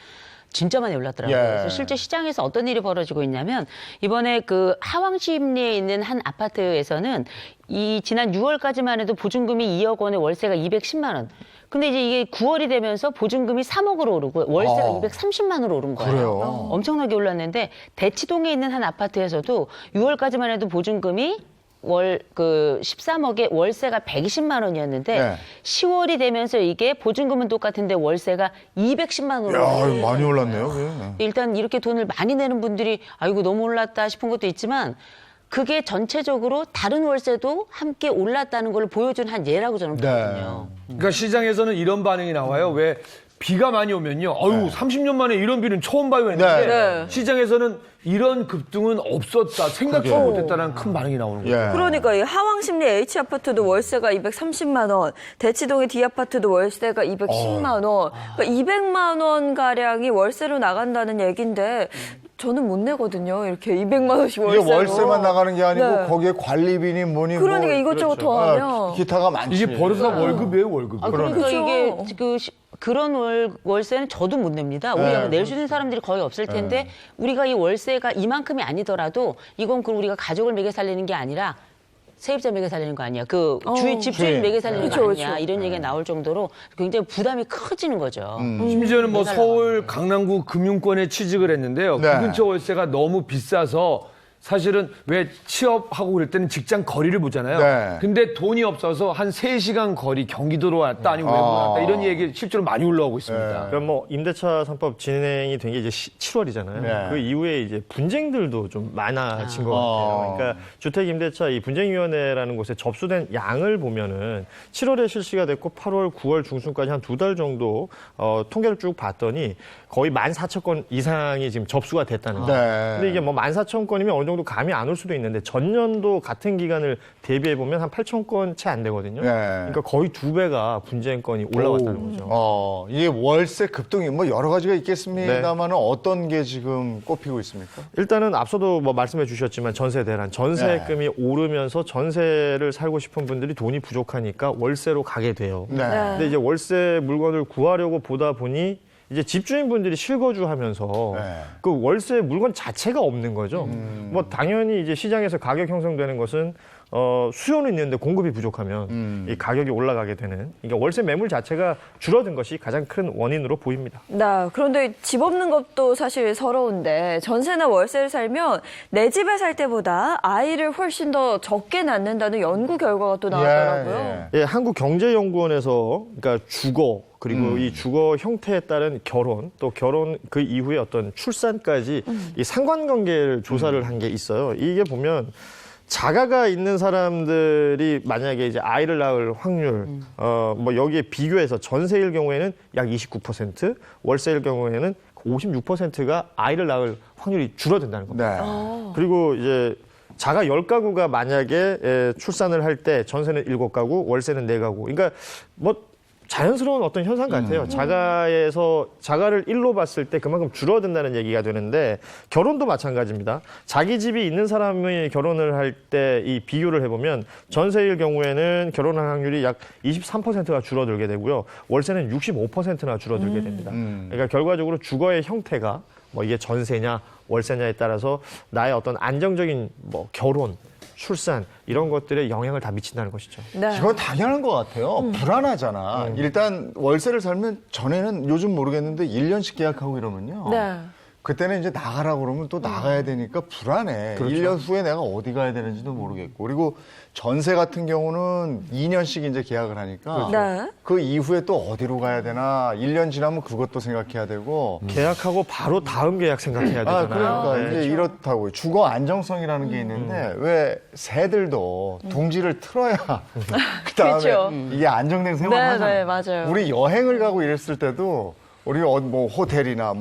S4: 진짜 많이 올랐더라고요. 그래서 실제 시장에서 어떤 일이 벌어지고 있냐면 이번에 그 하왕시립리에 있는 한 아파트에서는 이 지난 6월까지만 해도 보증금이 2억 원에 월세가 210만 원. 근데 이제 이게 9월이 되면서 보증금이 3억으로 오르고 월세가 230만 원으로 오른 거예요.
S1: 그래요?
S4: 엄청나게 올랐는데 대치동에 있는 한 아파트에서도 6월까지만 해도 보증금이 13억에 월세가 120만 원이었는데 10월이 되면서 이게 보증금은 똑같은데 월세가 210만 원으로.
S1: 많이 올랐네요.
S4: 일단 이렇게 돈을 많이 내는 분들이 아이고 너무 올랐다 싶은 것도 있지만 그게 전체적으로 다른 월세도 함께 올랐다는 걸 보여준 한 예라고 저는 보거든요.
S5: 그러니까 시장에서는 이런 반응이 나와요. 왜 비가 많이 오면요. 아유, 30년 만에 이런 비는 처음 봐요 했는데 시장에서는 이런 급등은 없었다. 생각도 못했다는 큰 반응이 나오는 거죠.
S2: 그러니까 이 하왕심리 H아파트도 월세가 230만 원, 대치동의 D아파트도 월세가 210만 원, 그러니까 200만 원 가량이 월세로 나간다는 얘기인데 저는 못 내거든요. 이렇게 200만 원씩 월세로.
S1: 이게 월세만 나가는 게 아니고 거기에 관리비니 뭐니
S2: 그러니까 이것저것 더하면
S1: 기타가 많지.
S5: 이게 벌써 월급이에요, 월급.
S4: 그러니까 이게 그런 월세는 저도 못 냅니다. 우리가 낼 수 있는 사람들이 거의 없을 텐데 우리가 이 월세가 이만큼이 아니더라도 이건 우리가 가족을 먹여 살리는 게 아니라 세입자 매겨 살리는 거 아니야. 그 집주인 매겨 살리는 거 아니냐. 이런 얘기가 나올 정도로 굉장히 부담이 커지는 거죠.
S5: 심지어는 뭐 서울 강남구 금융권에 취직을 했는데요.
S1: 네.
S5: 그 근처 월세가 너무 비싸서 사실은 왜 취업하고 그럴 때는 직장 거리를 보잖아요.
S1: 네.
S5: 근데 돈이 없어서 한 3시간 거리 경기도로 왔다 아니면 외부로 왔다 이런 얘기 실제로 많이 올라오고 있습니다.
S6: 그럼 뭐 임대차 3법 진행이 된 게 이제 7월이잖아요.
S1: 네.
S6: 그 이후에 이제 분쟁들도 좀 많아진 것 같아요. 그러니까 주택임대차 이 분쟁위원회라는 곳에 접수된 양을 보면은 7월에 실시가 됐고 8월, 9월 중순까지 한 2달 정도 통계를 쭉 봤더니 거의 14,000건 이상이 지금 접수가 됐다는 거예요.
S1: 네.
S6: 근데 이게 뭐 14,000건이면 어느 정도 감이 안 올 수도 있는데 전년도 같은 기간을 대비해 보면 한 8,000건 채 안 되거든요.
S1: 네.
S6: 그러니까 거의 2배가 분쟁건이 올라왔다는 거죠.
S1: 이게 월세 급등이 뭐 여러 가지가 있겠습니다만 어떤 게 지금 꼽히고 있습니까?
S6: 일단은 앞서도 뭐 말씀해 주셨지만 전세 대란, 전세금이 오르면서 전세를 살고 싶은 분들이 돈이 부족하니까 월세로 가게 돼요.
S1: 네.
S6: 근데 이제 월세 물건을 구하려고 보다 보니 이제 집주인분들이 실거주하면서 그 월세 물건 자체가 없는 거죠. 뭐 당연히 이제 시장에서 가격 형성되는 것은 수요는 있는데 공급이 부족하면 이 가격이 올라가게 되는, 그러니까 월세 매물 자체가 줄어든 것이 가장 큰 원인으로 보입니다.
S2: 네, 그런데 집 없는 것도 사실 서러운데 전세나 월세를 살면 내 집에 살 때보다 아이를 훨씬 더 적게 낳는다는 연구 결과가 또 나왔더라고요.
S6: 예, 한국경제연구원에서 그러니까 주거 그리고 이 주거 형태에 따른 결혼, 또 결혼 그 이후에 어떤 출산까지 이 상관관계를 조사를 한 게 있어요. 이게 보면 자가가 있는 사람들이 만약에 이제 아이를 낳을 확률, 뭐 여기에 비교해서 전세일 경우에는 약 29%, 월세일 경우에는 56%가 아이를 낳을 확률이 줄어든다는 겁니다. 그리고 이제 자가 10가구가 만약에 출산을 할 때 전세는 7가구, 월세는 4가구. 그러니까 뭐 자연스러운 어떤 현상 같아요. 자가를 1로 봤을 때 그만큼 줄어든다는 얘기가 되는데 결혼도 마찬가지입니다. 자기 집이 있는 사람이 결혼을 할 때 이 비교를 해보면 전세일 경우에는 결혼할 확률이 약 23%가 줄어들게 되고요. 월세는 65%나 줄어들게 됩니다. 그러니까 결과적으로 주거의 형태가 뭐 이게 전세냐 월세냐에 따라서 나의 어떤 안정적인 뭐 결혼, 출산 이런 것들에 영향을 다 미친다는 것이죠.
S2: 네.
S1: 이건 당연한 것 같아요. 불안하잖아. 일단 월세를 살면 전에는 요즘 모르겠는데 1년씩 계약하고 이러면요.
S2: 네.
S1: 그때는 이제 나가라고 그러면 또 나가야 되니까 불안해.
S6: 그렇죠.
S1: 1년 후에 내가 어디 가야 되는지도 모르겠고. 그리고 전세 같은 경우는 2년씩 이제 계약을 하니까
S2: 네.
S1: 그 이후에 또 어디로 가야 되나 1년 지나면 그것도 생각해야 되고.
S6: 계약하고 바로 다음 계약 생각해야 되잖아요.
S1: 그러니까
S6: 네.
S1: 이제 이렇다고요. 주거 안정성이라는 게 있는데 왜 새들도 둥지를 틀어야 그다음에
S2: 그렇죠.
S1: 이게 안정된 생활을
S2: 네,
S1: 하잖아요.
S2: 네, 맞아요.
S1: 우리 여행을 가고 이랬을 때도 우리 뭐 호텔이나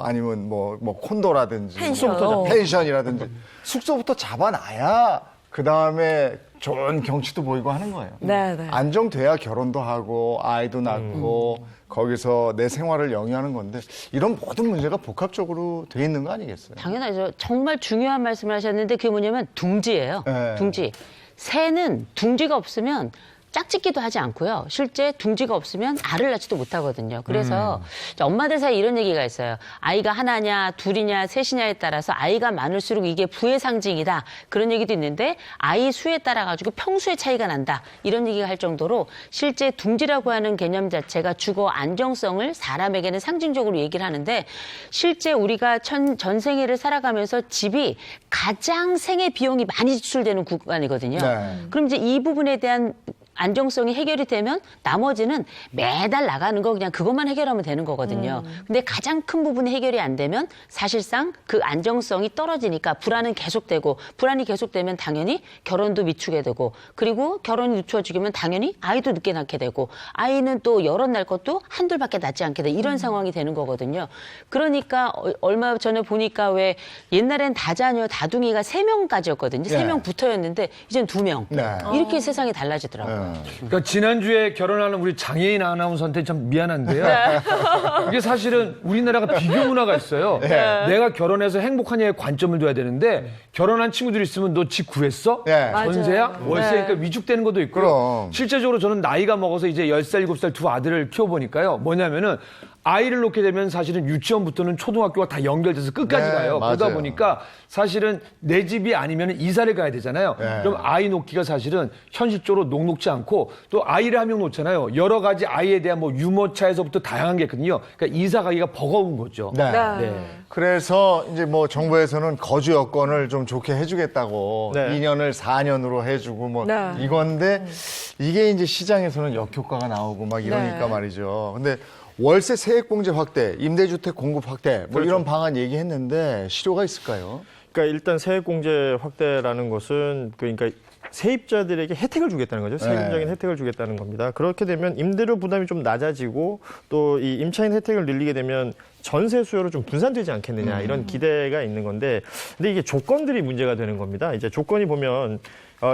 S1: 아니면 뭐 콘도라든지
S2: 펜션.
S1: 펜션이라든지 숙소부터 잡아놔야 그다음에 좋은 경치도 보이고 하는 거예요.
S2: 네, 네.
S1: 안정돼야 결혼도 하고 아이도 낳고 거기서 내 생활을 영위하는 건데 이런 모든 문제가 복합적으로 돼 있는 거 아니겠어요?
S4: 당연하죠. 정말 중요한 말씀을 하셨는데 그게 뭐냐면 둥지예요.
S1: 네.
S4: 둥지. 새는 둥지가 없으면 짝짓기도 하지 않고요. 실제 둥지가 없으면 알을 낳지도 못하거든요. 그래서 엄마들 사이에 이런 얘기가 있어요. 아이가 하나냐, 둘이냐, 셋이냐에 따라서 아이가 많을수록 이게 부의 상징이다. 그런 얘기도 있는데 아이 수에 따라 가지고 평수의 차이가 난다. 이런 얘기가 할 정도로 실제 둥지라고 하는 개념 자체가 주거 안정성을 사람에게는 상징적으로 얘기를 하는데 실제 우리가 전생애를 살아가면서 집이 가장 생애 비용이 많이 지출되는 구간이거든요.
S1: 네.
S4: 그럼 이제 이 부분에 대한 안정성이 해결이 되면 나머지는 매달 나가는 거 그냥 그것만 해결하면 되는 거거든요. 근데 가장 큰 부분이 해결이 안 되면 사실상 그 안정성이 떨어지니까 불안은 계속되고 불안이 계속되면 당연히 결혼도 미치게 되고 그리고 결혼이 늦춰지면 당연히 아이도 늦게 낳게 되고 아이는 또 여럿 낳을 것도 한둘밖에 낳지 않게 되고 이런 상황이 되는 거거든요. 그러니까 얼마 전에 보니까 왜 옛날엔 다자녀 다둥이가 3명까지였거든요. 3명 붙어였는데 이젠 2명.
S1: 네.
S4: 이렇게 세상이 달라지더라고요.
S5: 그러니까 지난주에 결혼하는 우리 장애인 아나운서한테 참 미안한데요. 이게 사실은 우리나라가 비교 문화가 있어요. 내가 결혼해서 행복하냐에 관점을 둬야 되는데 결혼한 친구들이 있으면 너 집 구했어? 전세야? 월세니까 위축되는 것도 있고요.
S1: 그럼.
S5: 실제적으로 저는 나이가 먹어서 이제 10살, 7살 두 아들을 키워보니까요. 뭐냐면은 아이를 놓게 되면 사실은 유치원부터는 초등학교가 다 연결돼서 끝까지
S1: 네,
S5: 가요. 그러다
S1: 맞아요.
S5: 보니까 사실은 내 집이 아니면 이사를 가야 되잖아요.
S1: 네.
S5: 그럼 아이 놓기가 사실은 현실적으로 녹록지 않고 또 아이를 한 명 놓잖아요. 여러 가지 아이에 대한 뭐 유모차에서부터 다양한 게 있거든요. 그러니까 이사 가기가 버거운 거죠.
S1: 네.
S5: 네.
S1: 그래서 이제 뭐 정부에서는 거주 여건을 좀 좋게 해주겠다고
S6: 네.
S1: 2년을 4년으로 해주고 뭐
S2: 네.
S1: 이건데 이게 이제 시장에서는 역효과가 나오고 막 이러니까
S2: 네.
S1: 말이죠. 근데 월세 세액공제 확대, 임대주택 공급 확대 뭐
S6: 그렇죠.
S1: 이런 방안 얘기했는데 실효가 있을까요?
S6: 그러니까 일단 세액공제 확대라는 것은 그러니까 세입자들에게 혜택을 주겠다는 거죠. 세금적인 혜택을 주겠다는 겁니다. 그렇게 되면 임대료 부담이 좀 낮아지고 또 이 임차인 혜택을 늘리게 되면 전세 수요로 좀 분산되지 않겠느냐 이런 기대가 있는 건데 근데 이게 조건들이 문제가 되는 겁니다. 이제 조건이 보면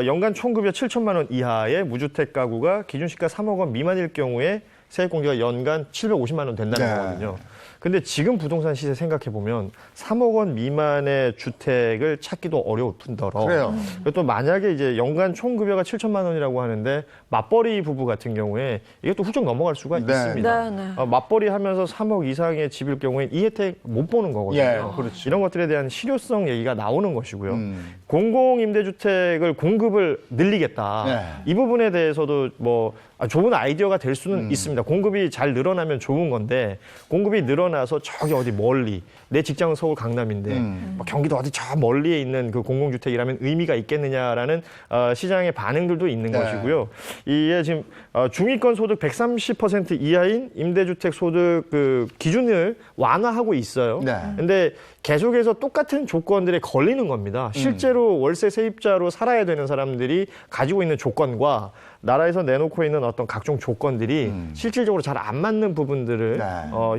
S6: 연간 총급여 7천만 원 이하의 무주택 가구가 기준시가 3억 원 미만일 경우에 세액공제가 연간 750만 원 된다는 거거든요. 근데 지금 부동산 시세 생각해 보면 3억 원 미만의 주택을 찾기도 어려울 뿐더러
S1: 그래요.
S6: 그리고 또 만약에 이제 연간 총급여가 7천만 원이라고 하는데 맞벌이 부부 같은 경우에 이게 또 훌쩍 넘어갈 수가
S1: 네.
S6: 있습니다.
S2: 네, 네.
S6: 맞벌이 하면서 3억 이상의 집일 경우에 이 혜택 못 보는 거거든요.
S1: 예, 그렇죠.
S6: 이런 것들에 대한 실효성 얘기가 나오는 것이고요. 공공임대주택을 공급을 늘리겠다.
S1: 네.
S6: 이 부분에 대해서도 뭐 좋은 아이디어가 될 수는 있습니다. 공급이 잘 늘어나면 좋은 건데 공급이 늘어나서 저기 어디 멀리 내 직장은 서울 강남인데 뭐 경기도 어디 저 멀리에 있는 그 공공주택이라면 의미가 있겠느냐라는 시장의 반응들도 있는
S1: 네.
S6: 것이고요. 이게 지금 중위권 소득 130% 이하인 임대주택 소득 그 기준을 완화하고 있어요.
S1: 네.
S6: 근데 계속해서 똑같은 조건들에 걸리는 겁니다. 실제로 월세 세입자로 살아야 되는 사람들이 가지고 있는 조건과 나라에서 내놓고 있는 어떤 각종 조건들이 실질적으로 잘 안 맞는 부분들을
S1: 네.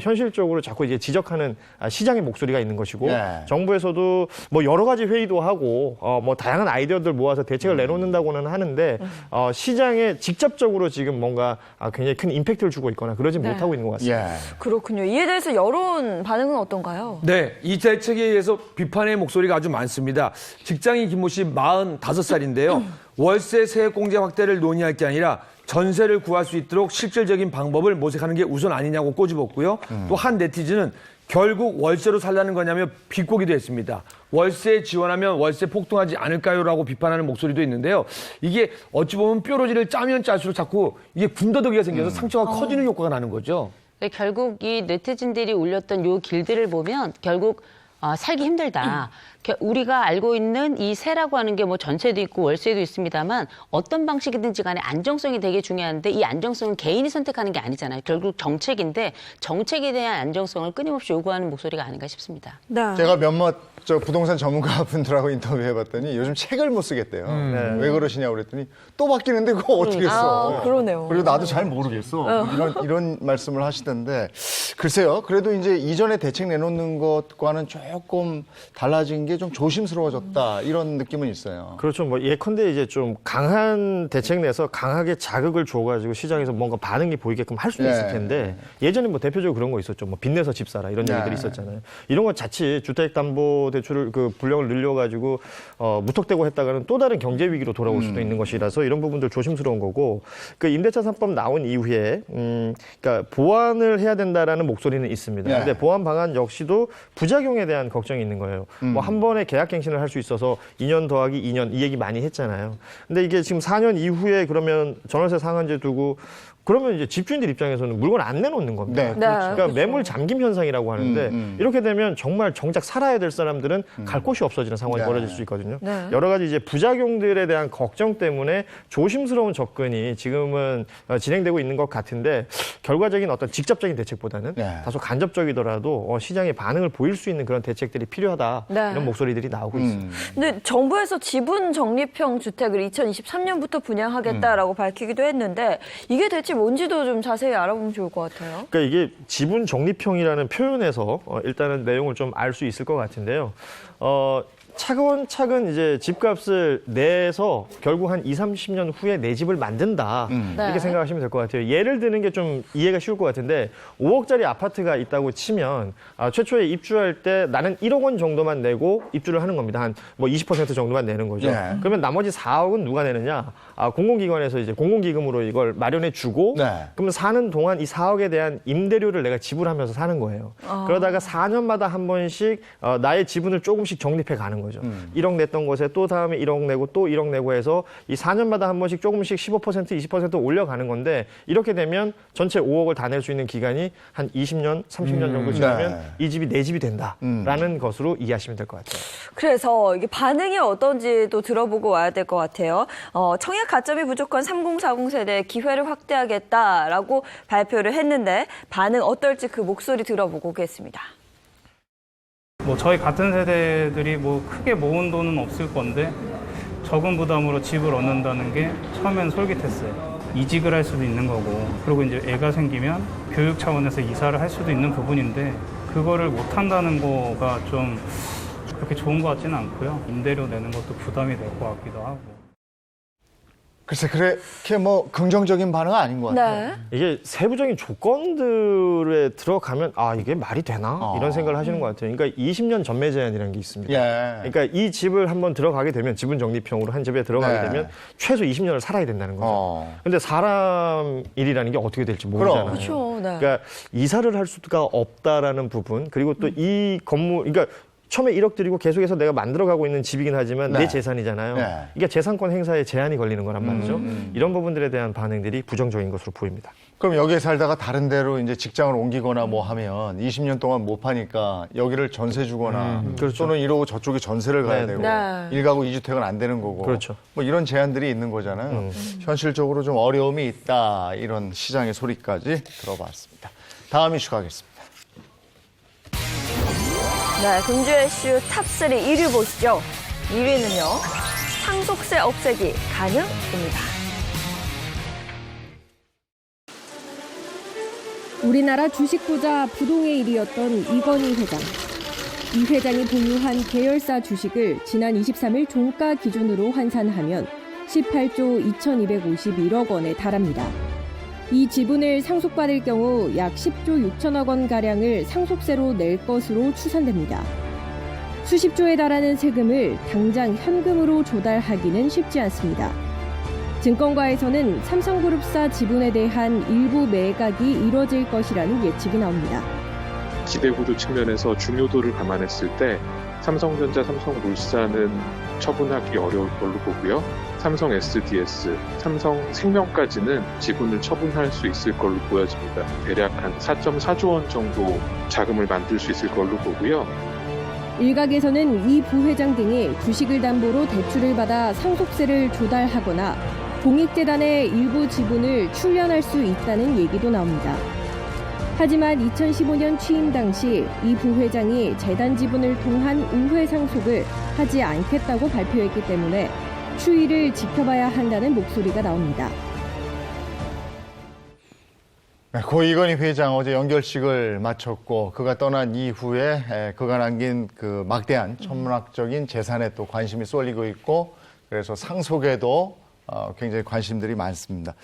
S6: 현실적으로 자꾸 이제 지적하는 시장의 목소리가 있는 것이고
S1: 네.
S6: 정부에서도 뭐 여러 가지 회의도 하고 뭐 다양한 아이디어들 모아서 대책을 내놓는다고는 하는데 시장에 직접적으로 지금 뭔가 굉장히 큰 임팩트를 주고 있거나 그러지
S2: 네.
S6: 못하고 있는 것 같습니다.
S1: 예.
S2: 그렇군요. 이에 대해서 여론 반응은 어떤가요?
S5: 네, 이 대책에 의해서 비판의 목소리가 아주 많습니다. 직장인 김모 씨 45살인데요. 월세 세액공제 확대를 논의할 게 아니라 전세를 구할 수 있도록 실질적인 방법을 모색하는 게 우선 아니냐고 꼬집었고요. 또 한 네티즌은 결국 월세로 살라는 거냐며 비꼬기도 했습니다. 월세 지원하면 월세 폭등하지 않을까요라고 비판하는 목소리도 있는데요. 이게 어찌 보면 뾰루지를 짜면 짤수록 자꾸 이게 군더더기가 생겨서 상처가 커지는 효과가 나는 거죠.
S4: 결국 이 네티즌들이 올렸던 요 길들을 보면 결국 살기 힘들다. 우리가 알고 있는 이 세라고 하는 게 뭐 전세도 있고 월세도 있습니다만 어떤 방식이든지 간에 안정성이 되게 중요한데 이 안정성은 개인이 선택하는 게 아니잖아요. 결국 정책인데 정책에 대한 안정성을 끊임없이 요구하는 목소리가 아닌가 싶습니다.
S2: 네.
S1: 제가 몇몇 부동산 전문가분들하고 인터뷰해봤더니 요즘 책을 못 쓰겠대요. 왜 그러시냐고 그랬더니 또 바뀌는데 그거 어떻게 써?
S2: 그러네요.
S1: 그리고 나도 잘 모르겠어. 이런 말씀을 하시던데 글쎄요. 그래도 이제 이전에 대책 내놓는 것과는 조금 달라진 게 좀 조심스러워졌다 이런 느낌은 있어요.
S6: 그렇죠. 뭐 예컨대 이제 좀 강한 대책 내서 강하게 자극을 줘가지고 시장에서 뭔가 반응이 보이게끔 할 수는 있을 텐데 예전에 뭐 대표적으로 그런 거 있었죠. 뭐 빚내서 집 사라 이런 얘기들이 있었잖아요. 이런 건 자칫 주택담보대출을 그 분량을 늘려가지고 무턱대고 했다가는 또 다른 경제 위기로 돌아올 수도 있는 것이라서 이런 부분들 조심스러운 거고 그 임대차 3법 나온 이후에 그러니까 보완을 해야 된다라는 목소리는 있습니다. 근데 보완 방안 역시도 부작용에 대한 걱정이 있는 거예요. 뭐 한 번에 계약갱신을 할 수 있어서 2년 더하기 2년 이 얘기 많이 했잖아요. 근데 이게 지금 4년 이후에 그러면 전월세 상한제 두고 그러면 이제 집주인들 입장에서는 물건 안 내놓는 겁니다.
S1: 네,
S6: 그러니까
S2: 그렇죠.
S6: 매물 잠김 현상이라고 하는데 이렇게 되면 정말 정작 살아야 될 사람들은 갈 곳이 없어지는 상황이 벌어질 수 있거든요.
S2: 네.
S6: 여러 가지 이제 부작용들에 대한 걱정 때문에 조심스러운 접근이 지금은 진행되고 있는 것 같은데 결과적인 어떤 직접적인 대책보다는 다소 간접적이더라도 시장의 반응을 보일 수 있는 그런 대책들이 필요하다.
S2: 네.
S6: 이런 목소리들이 나오고 있습니다.
S2: 근데 정부에서 지분 적립형 주택을 2023년부터 분양하겠다라고 밝히기도 했는데 이게 대체 뭔지도 좀 자세히 알아보면 좋을 것 같아요.
S6: 그러니까 이게 지분 적립형이라는 표현에서 일단은 내용을 좀 알 수 있을 것 같은데요. 차근차근 이제 집값을 내서 결국 한 20, 30년 후에 내 집을 만든다. 이렇게
S4: 네.
S6: 생각하시면 될 것 같아요. 예를 드는 게 좀 이해가 쉬울 것 같은데 5억짜리 아파트가 있다고 치면 최초에 입주할 때 나는 1억 원 정도만 내고 입주를 하는 겁니다. 한 뭐 20% 정도만 내는 거죠.
S1: 네.
S6: 그러면 나머지 4억은 누가 내느냐? 공공기관에서 이제 공공기금으로 이걸 마련해 주고
S1: 네.
S6: 그러면 사는 동안 이 4억에 대한 임대료를 내가 지불하면서 사는 거예요. 그러다가 4년마다 한 번씩 나의 지분을 조금씩 적립해 가는 거죠. 1억 냈던 곳에 또 다음에 1억 내고 또 1억 내고 해서 이 4년마다 한 번씩 조금씩 15% 20% 올려가는 건데 이렇게 되면 전체 5억을 다 낼 수 있는 기간이 한 20년, 30년 정도 지나면
S1: 네.
S6: 이 집이 내 집이 된다라는 것으로 이해하시면 될 것 같아요.
S2: 그래서 이게 반응이 어떤지도 들어보고 와야 될 것 같아요. 청약 가점이 부족한 3040 세대에 기회를 확대하겠다라고 발표를 했는데 반응 어떨지 그 목소리 들어보고 오겠습니다.
S17: 뭐 저희 같은 세대들이 뭐 크게 모은 돈은 없을 건데 적은 부담으로 집을 얻는다는 게 처음엔 솔깃했어요. 이직을 할 수도 있는 거고 그리고 이제 애가 생기면 교육 차원에서 이사를 할 수도 있는 부분인데 그거를 못 한다는 거가 좀 그렇게 좋은 것 같지는 않고요. 임대료 내는 것도 부담이 될 것 같기도 하고.
S1: 글쎄, 그렇게 뭐 긍정적인 반응은 아닌 것 같아요.
S2: 네.
S6: 이게 세부적인 조건들에 들어가면 이게 말이 되나? 이런 생각을 하시는 것 같아요. 그러니까 20년 전매 제한이라는 게 있습니다.
S1: 예.
S6: 그러니까 이 집을 한번 들어가게 되면 지분 적립형으로 한 집에 들어가게
S1: 네.
S6: 되면 최소 20년을 살아야 된다는 거죠. 근데 사람 일이라는 게 어떻게 될지 모르잖아요.
S2: 그렇죠. 네.
S6: 그러니까 이사를 할 수가 없다라는 부분 그리고 또 이 건물 그러니까 처음에 1억 들이고 계속해서 내가 만들어가고 있는 집이긴 하지만
S1: 네.
S6: 내 재산이잖아요.
S1: 네.
S6: 이게 재산권 행사에 제한이 걸리는 거란 말이죠. 이런 부분들에 대한 반응들이 부정적인 것으로 보입니다.
S1: 그럼 여기에 살다가 다른 데로 이제 직장을 옮기거나 뭐 하면 20년 동안 못 파니까 여기를 전세 주거나
S6: 그렇죠.
S1: 또는 이러고 저쪽에 전세를 가야 되고
S2: 네.
S1: 1가구 2주택은 안 되는 거고
S6: 그렇죠.
S1: 뭐 이런 제한들이 있는 거잖아요. 현실적으로 좀 어려움이 있다 이런 시장의 소리까지 들어봤습니다. 다음 이슈 가겠습니다.
S2: 네, 금주 이슈 탑3 1위 보시죠. 1위는요. 상속세 없애기 가능입니다.
S18: 우리나라 주식 부자 부동의 1위였던 이건희 회장. 이 회장이 보유한 계열사 주식을 지난 23일 종가 기준으로 환산하면 18조 2,251억 원에 달합니다. 이 지분을 상속받을 경우 약 10조 6천억 원가량을 상속세로 낼 것으로 추산됩니다. 수십 조에 달하는 세금을 당장 현금으로 조달하기는 쉽지 않습니다. 증권가에서는 삼성그룹사 지분에 대한 일부 매각이 이뤄질 것이라는 예측이 나옵니다.
S19: 지배구조 측면에서 중요도를 감안했을 때 삼성전자, 삼성물산은 처분하기 어려울 걸로 보고요. 삼성 SDS, 삼성생명까지는 지분을 처분할 수 있을 걸로 보여집니다. 대략 한 4.4조 원 정도 자금을 만들 수 있을 걸로 보고요.
S18: 일각에서는 이 부회장 등이 주식을 담보로 대출을 받아 상속세를 조달하거나 공익재단의 일부 지분을 출연할 수 있다는 얘기도 나옵니다. 하지만 2015년 취임 당시 이 부회장이 재단 지분을 통한 우회 상속을 하지 않겠다고 발표했기 때문에 추이를 지켜봐야 한다는 목소리가 나옵니다.
S1: 네, 고 이건희 회장 어제 연결식을 마쳤고 그가 떠난 이후에 그가 남긴 그 막대한 천문학적인 재산에 또 관심이 쏠리고 있고 그래서 상속에도 굉장히 관심들이 많습니다.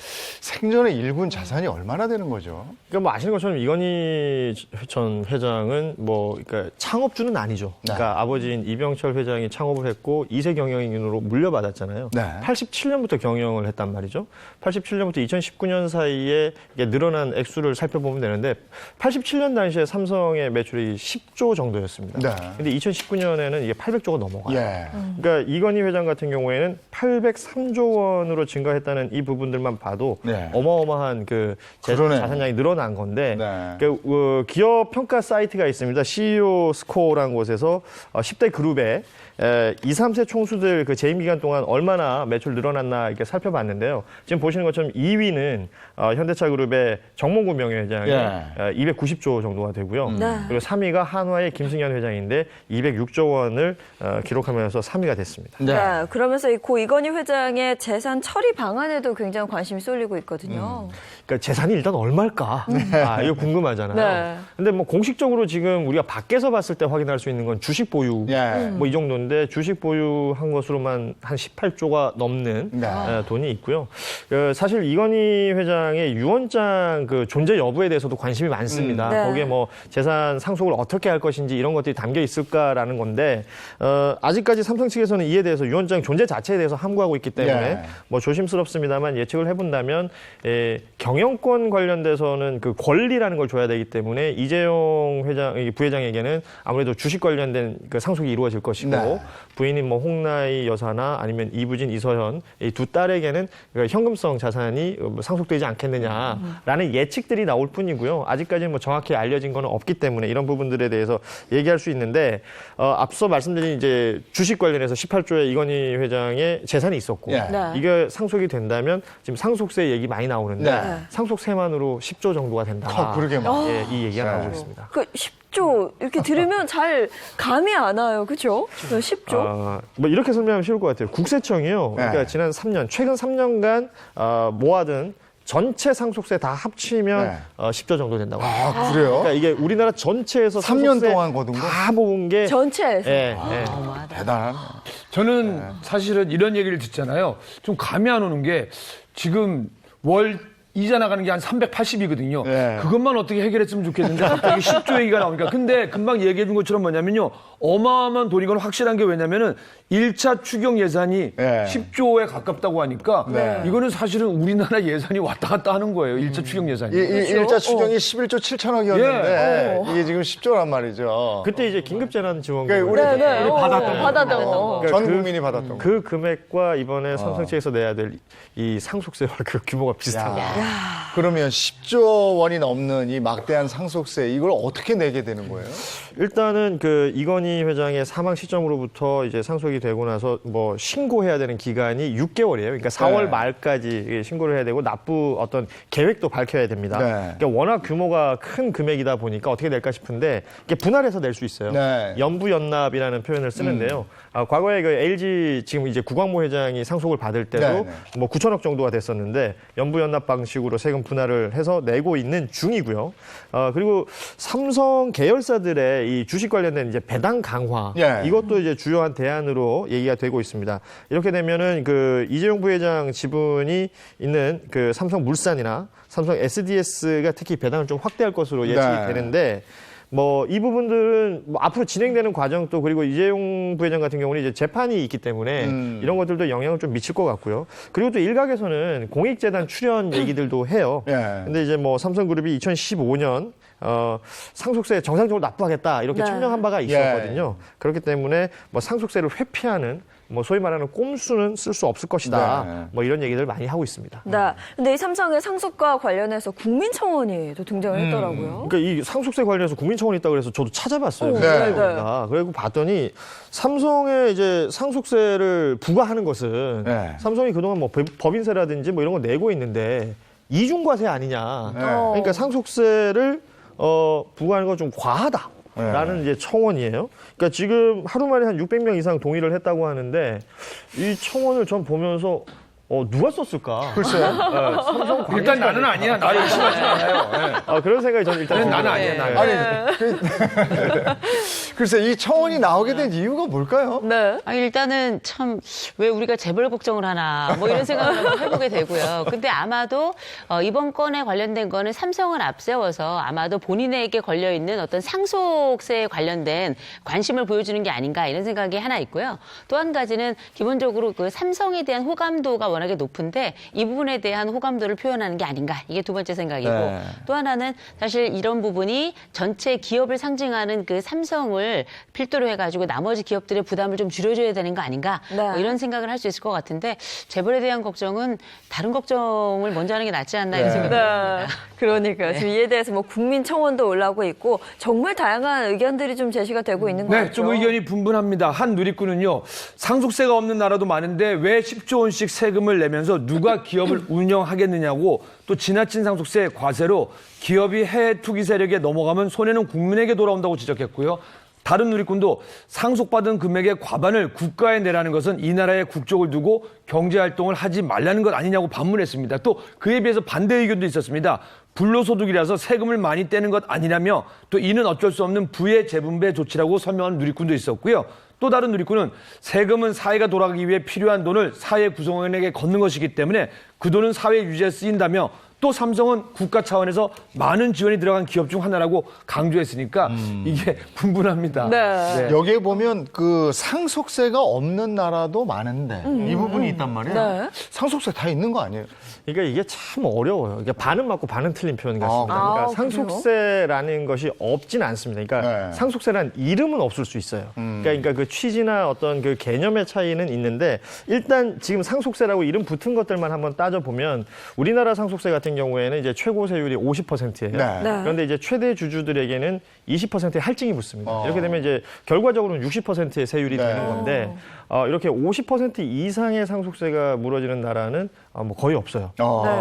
S1: 생전에 일군 자산이 얼마나 되는 거죠?
S6: 그러니까 뭐 아시는 것처럼 이건희 전 회장은 그러니까 창업주는 아니죠. 그러니까 아버지인 이병철 회장이 창업을 했고 2세 경영인으로 물려받았잖아요.
S1: 네.
S6: 87년부터 경영을 했단 말이죠. 87년부터 2019년 사이에 이게 늘어난 액수를 살펴보면 되는데 87년 당시에 삼성의 매출이 10조 정도였습니다.
S1: 네.
S6: 근데 2019년에는 이게 800조가 넘어가요.
S1: 예.
S6: 그러니까 이건희 회장 같은 경우에는 803조 원으로 증가했다는 이 부분들만 봐도
S1: 네.
S6: 어마어마한 그
S1: 그러네.
S6: 자산량이 늘어난 건데
S1: 네.
S6: 그 기업 평가 사이트가 있습니다. CEO 스코어라는 곳에서 10대 그룹의 2, 3세 총수들 그 재임 기간 동안 얼마나 매출 늘어났나 이렇게 살펴봤는데요. 지금 보시는 것처럼 2위는 현대차 그룹의 정몽구 명예회장이 290조 정도가 되고요.
S2: 네.
S6: 그리고 3위가 한화의 김승현 회장인데 206조 원을 기록하면서 3위가 됐습니다.
S2: 네. 그러면서 이 고 이건희 회장의 재산 재산 처리 방안에도 굉장히 관심이 쏠리고 있거든요.
S6: 그러니까 재산이 일단 얼마일까? 이거 궁금하잖아요.
S2: 네.
S6: 근데 뭐 공식적으로 지금 우리가 밖에서 봤을 때 확인할 수 있는 건 주식 보유 뭐 이 정도인데 주식 보유한 것으로만 한 18조가 넘는 돈이 있고요. 사실 이건희 회장의 유언장 그 존재 여부에 대해서도 관심이 많습니다.
S2: 네.
S6: 거기에 뭐 재산 상속을 어떻게 할 것인지 이런 것들이 담겨 있을까라는 건데 아직까지 삼성 측에서는 이에 대해서 유언장 존재 자체에 대해서 함구하고 있기 때문에 뭐 조심스럽습니다만 예측을 해본다면 경영권 관련돼서는 그 권리라는 걸 줘야 되기 때문에 이재용 부회장에게는 아무래도 주식 관련된 그 상속이 이루어질 것이고 부인인 뭐 홍나희 여사나 아니면 이부진, 이서현 이 두 딸에게는 현금성 자산이 상속되지 않겠느냐라는 예측들이 나올 뿐이고요. 아직까지는 뭐 정확히 알려진 건 없기 때문에 이런 부분들에 대해서 얘기할 수 있는데 앞서 말씀드린 이제 주식 관련해서 18조의 이건희 회장의 재산이 있었고 이게 상속이 된다면 지금 상속세 얘기 많이 나오는데 상속세만으로 10조 정도가 된다.
S1: 그러게
S6: 이 얘기가 나오고 있습니다.
S2: 그 10조 이렇게 들으면 잘 감이 안 와요. 그렇죠? 10조?
S6: 뭐 이렇게 설명하면 쉬울 것 같아요. 국세청이요. 그러니까 지난 3년, 최근 3년간 모아둔 전체 상속세 다 합치면 10조 정도 된다고.
S1: 그래요?
S6: 그러니까 이게 우리나라 전체에서
S1: 3년 동안 거둔 거?
S6: 다 모은 게
S2: 전체에서.
S1: 대단하네.
S5: 저는 사실은 이런 얘기를 듣잖아요. 좀 감이 안 오는 게 지금 월 이자 나가는 게 한 380이거든요. 그것만 어떻게 해결했으면 좋겠는데 갑자기 10조 얘기가 나오니까. 근데 금방 얘기해 준 것처럼 뭐냐면요. 어마어마한 돈이건 확실한 게 왜냐면은 1차 추경 예산이 10조에 가깝다고 하니까 이거는 사실은 우리나라 예산이 왔다 갔다 하는 거예요. 1차 추경 예산이.
S1: 1차 추경이 11조 7천억이었는데 이게 지금 10조란 말이죠.
S6: 그때 이제 긴급재난지원금
S1: 우리
S2: 받았던 거.
S1: 전 국민이 받았던 거.
S6: 그 금액과 이번에 삼성 측에서 내야 될 이 상속세와 그 규모가 비슷합니다.
S1: 그러면 10조 원이 넘는 이 막대한 상속세 이걸 어떻게 내게 되는 거예요?
S6: 일단은 그 이건희 회장의 사망 시점으로부터 이제 상속이 되고 나서 뭐 신고해야 되는 기간이 6개월이에요. 그러니까 4월 말까지 신고를 해야 되고 납부 어떤 계획도 밝혀야 됩니다. 그러니까 워낙 규모가 큰 금액이다 보니까 어떻게 될까 싶은데 이게 분할해서 낼 수 있어요. 연부연납이라는 표현을 쓰는데요. 과거에 그 LG 지금 이제 구광모 회장이 상속을 받을 때도 뭐 9천억 정도가 됐었는데 연부연납 방식으로 세금 분할을 해서 내고 있는 중이고요. 그리고 삼성 계열사들의 이 주식 관련된 이제 배당 강화 이것도 이제 주요한 대안으로 얘기가 되고 있습니다. 이렇게 되면은 그 이재용 부회장 지분이 있는 그 삼성물산이나 삼성 SDS가 특히 배당을 좀 확대할 것으로 예측이 되는데. 뭐 이 부분들은 뭐 앞으로 진행되는 과정도 그리고 이재용 부회장 같은 경우는 이제 재판이 있기 때문에 이런 것들도 영향을 좀 미칠 것 같고요. 그리고 또 일각에서는 공익재단 출연 얘기들도 해요. 근데 이제 뭐 삼성그룹이 2015년 상속세 정상적으로 납부하겠다 이렇게 천명한 바가 있었거든요. 그렇기 때문에 뭐 상속세를 회피하는 뭐 소위 말하는 꼼수는 쓸 수 없을 것이다. 뭐 이런 얘기들 많이 하고 있습니다.
S2: 근데 이 삼성의 상속과 관련해서 국민청원이 또 등장을 했더라고요.
S6: 그러니까 이 상속세 관련해서 국민청원이 있다고 그래서 저도 찾아봤어요. 그리고 봤더니 삼성의 이제 상속세를 부과하는 것은 삼성이 그동안 뭐 법인세라든지 뭐 이런 거 내고 있는데 이중과세 아니냐. 그러니까 상속세를 부과하는 건 좀 과하다. 라는 이제 청원이에요. 그러니까 지금 하루 만에 한 600명 이상 동의를 했다고 하는데 이 청원을 전 보면서 누가 썼을까?
S1: 글쎄요.
S5: 일단 나는 아니야. 나 열심히 하지 않아요.
S6: 그런 생각이 저는 일단
S5: 나는 아니야.
S1: 글쎄 이 청원이 나오게 된 이유가 뭘까요?
S4: 일단은 참 왜 우리가 재벌 걱정을 하나 뭐 이런 생각을 한번 해보게 되고요. 근데 아마도 이번 건에 관련된 거는 삼성을 앞세워서 아마도 본인에게 걸려 있는 어떤 상속세에 관련된 관심을 보여주는 게 아닌가 이런 생각이 하나 있고요. 또 한 가지는 기본적으로 그 삼성에 대한 호감도가 워낙에 높은데 이 부분에 대한 호감도를 표현하는 게 아닌가 이게 두 번째 생각이고 또 하나는 사실 이런 부분이 전체 기업을 상징하는 그 삼성을 필두로 해가지고 나머지 기업들의 부담을 좀 줄여줘야 되는 거 아닌가 뭐 이런 생각을 할 수 있을 것 같은데 재벌에 대한 걱정은 다른 걱정을 먼저 하는 게 낫지 않나 이런 생각이 듭니다.
S2: 그러니까요. 지금 이에 대해서 뭐 국민청원도 올라오고 있고 정말 다양한 의견들이 좀 제시가 되고 있는 것 같죠.
S5: 좀 의견이 분분합니다. 한 누리꾼은요. 상속세가 없는 나라도 많은데 왜 10조 원씩 세금을 내면서 누가 기업을 운영하겠느냐고 또 지나친 상속세 과세로 기업이 해외 투기 세력에 넘어가면 손해는 국민에게 돌아온다고 지적했고요. 다른 누리꾼도 상속받은 금액의 과반을 국가에 내라는 것은 이 나라의 국적을 두고 경제활동을 하지 말라는 것 아니냐고 반문했습니다. 또 그에 비해서 반대 의견도 있었습니다. 불로소득이라서 세금을 많이 떼는 것 아니라며 또 이는 어쩔 수 없는 부의 재분배 조치라고 설명하는 누리꾼도 있었고요. 또 다른 누리꾼은 세금은 사회가 돌아가기 위해 필요한 돈을 사회 구성원에게 걷는 것이기 때문에 그 돈은 사회 유지에 쓰인다며 또 삼성은 국가 차원에서 많은 지원이 들어간 기업 중 하나라고 강조했으니까 이게 분분합니다.
S2: 네.
S1: 여기에 보면 그 상속세가 없는 나라도 많은데 이 부분이 있단 말이에요.
S2: 네.
S1: 상속세 다 있는 거 아니에요?
S6: 그러니까 이게 참 어려워요. 이게 반은 맞고 반은 틀린 표현 같습니다.
S2: 아,
S6: 그러니까 상속세라는 것이 없진 않습니다. 그러니까 상속세라는 이름은 없을 수 있어요. 그러니까 그 취지나 어떤 그 개념의 차이는 있는데 일단 지금 상속세라고 이름 붙은 것들만 한번 따져보면 우리나라 상속세 같은 경우에는 이제 최고 세율이 50%예요.
S1: 네.
S6: 그런데 이제 최대 주주들에게는 20%의 할증이 붙습니다. 이렇게 되면 이제 결과적으로는 60%의 세율이 되는 건데 이렇게 50% 이상의 상속세가 물어지는 나라는 뭐 거의 없어요.